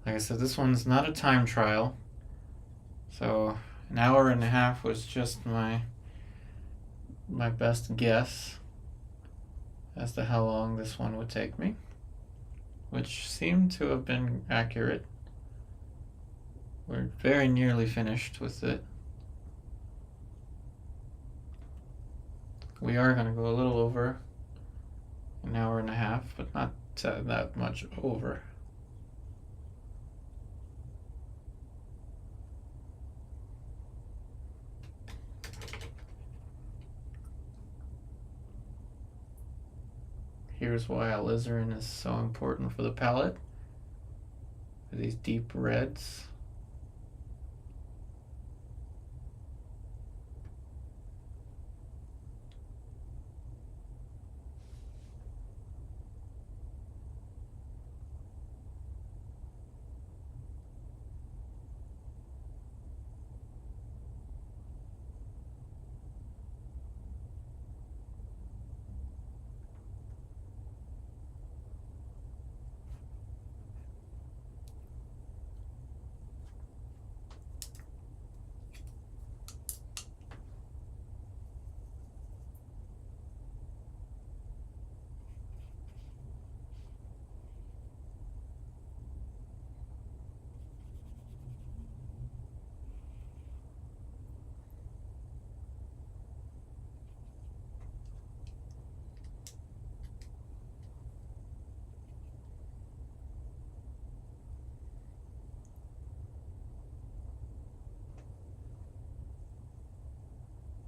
Speaker 1: Like I said, this one's not a time trial, so an hour and a half was just my best guess as to how long this one would take me, which seemed to have been accurate. We're very nearly finished with it. We are going to go a little over an hour and a half, but not that much over. Here's why alizarin is so important for the palette. For these deep reds.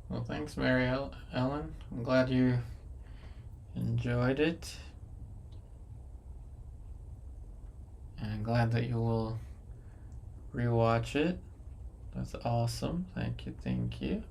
Speaker 1: Well, thanks, Mary Ellen. I'm glad you enjoyed it. And I'm glad that you will rewatch it. That's awesome. Thank you, thank you.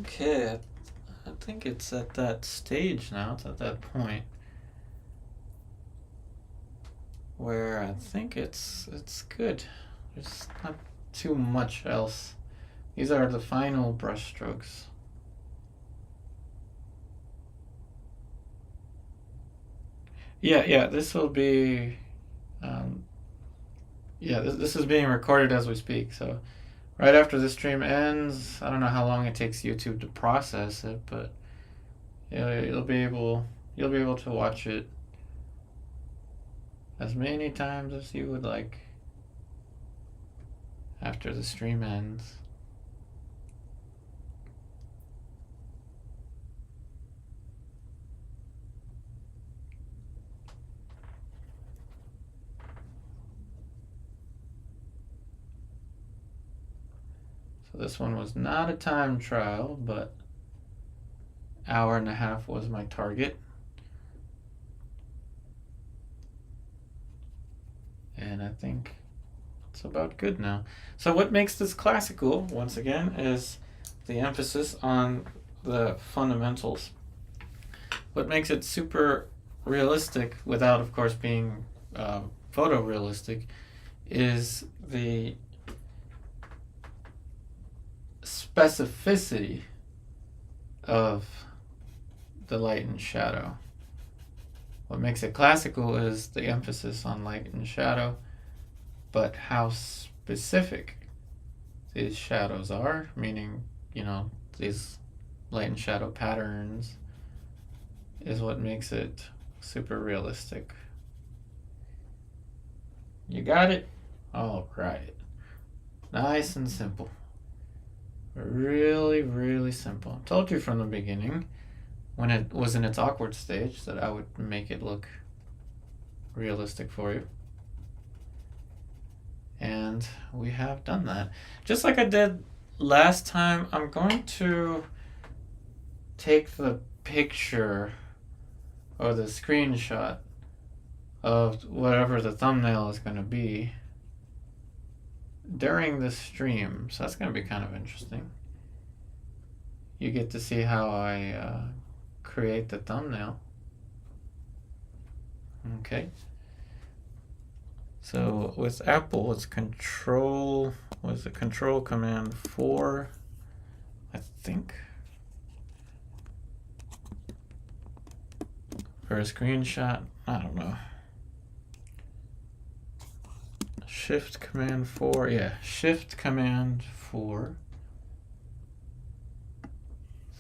Speaker 1: Okay, I think it's at that stage now. It's at that point where I think it's good. There's not too much else. These are the final brush strokes. Yeah, this will be, this is being recorded as we speak. So right after the stream ends, I don't know how long it takes YouTube to process it, but you'll be able to watch it as many times as you would like after the stream ends. So this one was not a time trial, but hour and a half was my target. And I think it's about good now. So what makes this classical, once again, is the emphasis on the fundamentals. What makes it super realistic, without, of course, being photorealistic, is the specificity of the light and shadow. What makes it classical is the emphasis on light and shadow, but how specific these shadows are, meaning, these light and shadow patterns, is what makes it super realistic. You got it? All right. Nice and simple. Really, really simple. I told you from the beginning, when it was in its awkward stage, that I would make it look realistic for you. And we have done that. Just like I did last time, I'm going to take the picture or the screenshot of whatever the thumbnail is going to be during the stream. So that's going to be kind of interesting. You get to see how I create the thumbnail. Okay. So with Apple, it's Control Command 4, I think. For a screenshot, I don't know. Shift Command 4, yeah, Shift Command 4.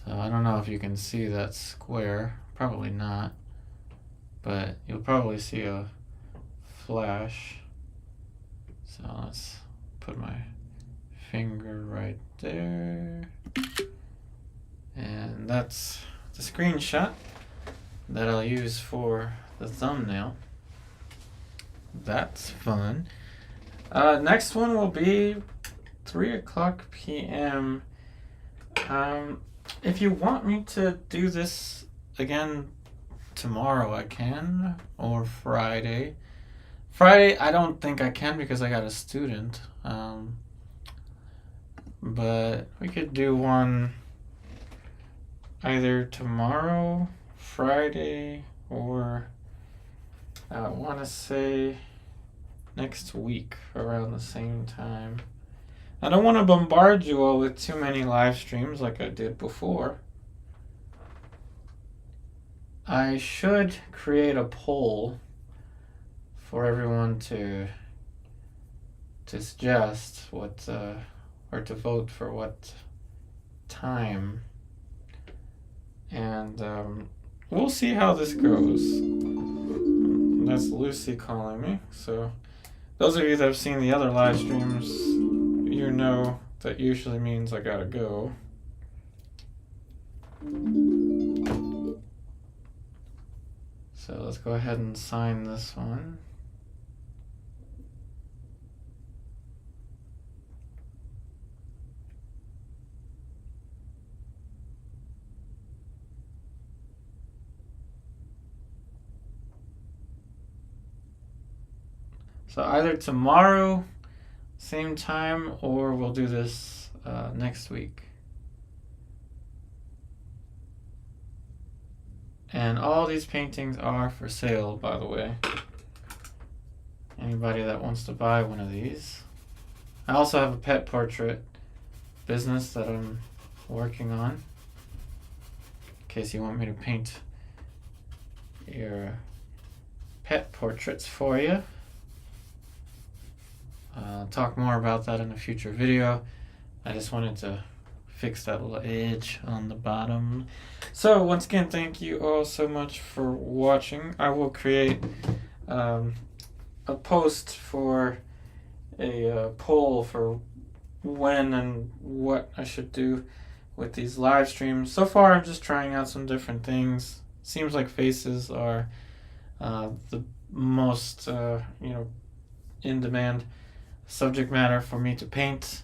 Speaker 1: So I don't know if you can see that square, probably not, but you'll probably see a flash. So let's put my finger right there, and that's the screenshot that I'll use for the thumbnail. That's fun. Next one will be 3:00 p.m. If you want me to do this again tomorrow, I can, or Friday. Friday, I don't think I can because I got a student. But we could do one either tomorrow, Friday, or I want to say next week around the same time. I don't want to bombard you all with too many live streams like I did before. I should create a poll for everyone to suggest what or to vote for what time, and we'll see how this goes. That's Lucy calling me. So those of you that have seen the other live streams, you know that usually means I gotta go. So let's go ahead and sign this one. So either tomorrow, same time, or we'll do this next week. And all these paintings are for sale, by the way. anybody that wants to buy one of these. I also have a pet portrait business that I'm working on, in case you want me to paint your pet portraits for you. I'll talk more about that in a future video. I just wanted to fix that little edge on the bottom. So once again, thank you all so much for watching. I will create a post for a poll for when and what I should do with these live streams. So far I'm just trying out some different things. Seems like faces are the most in demand subject matter for me to paint,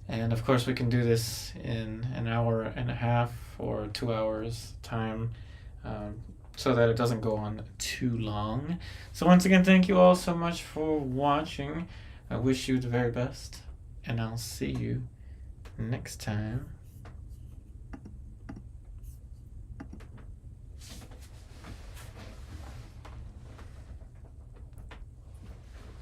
Speaker 1: and of course we can do this in an hour and a half or 2 hours time, so that it doesn't go on too long. So once again, thank you all so much for watching. I wish you the very best, and I'll see you next time.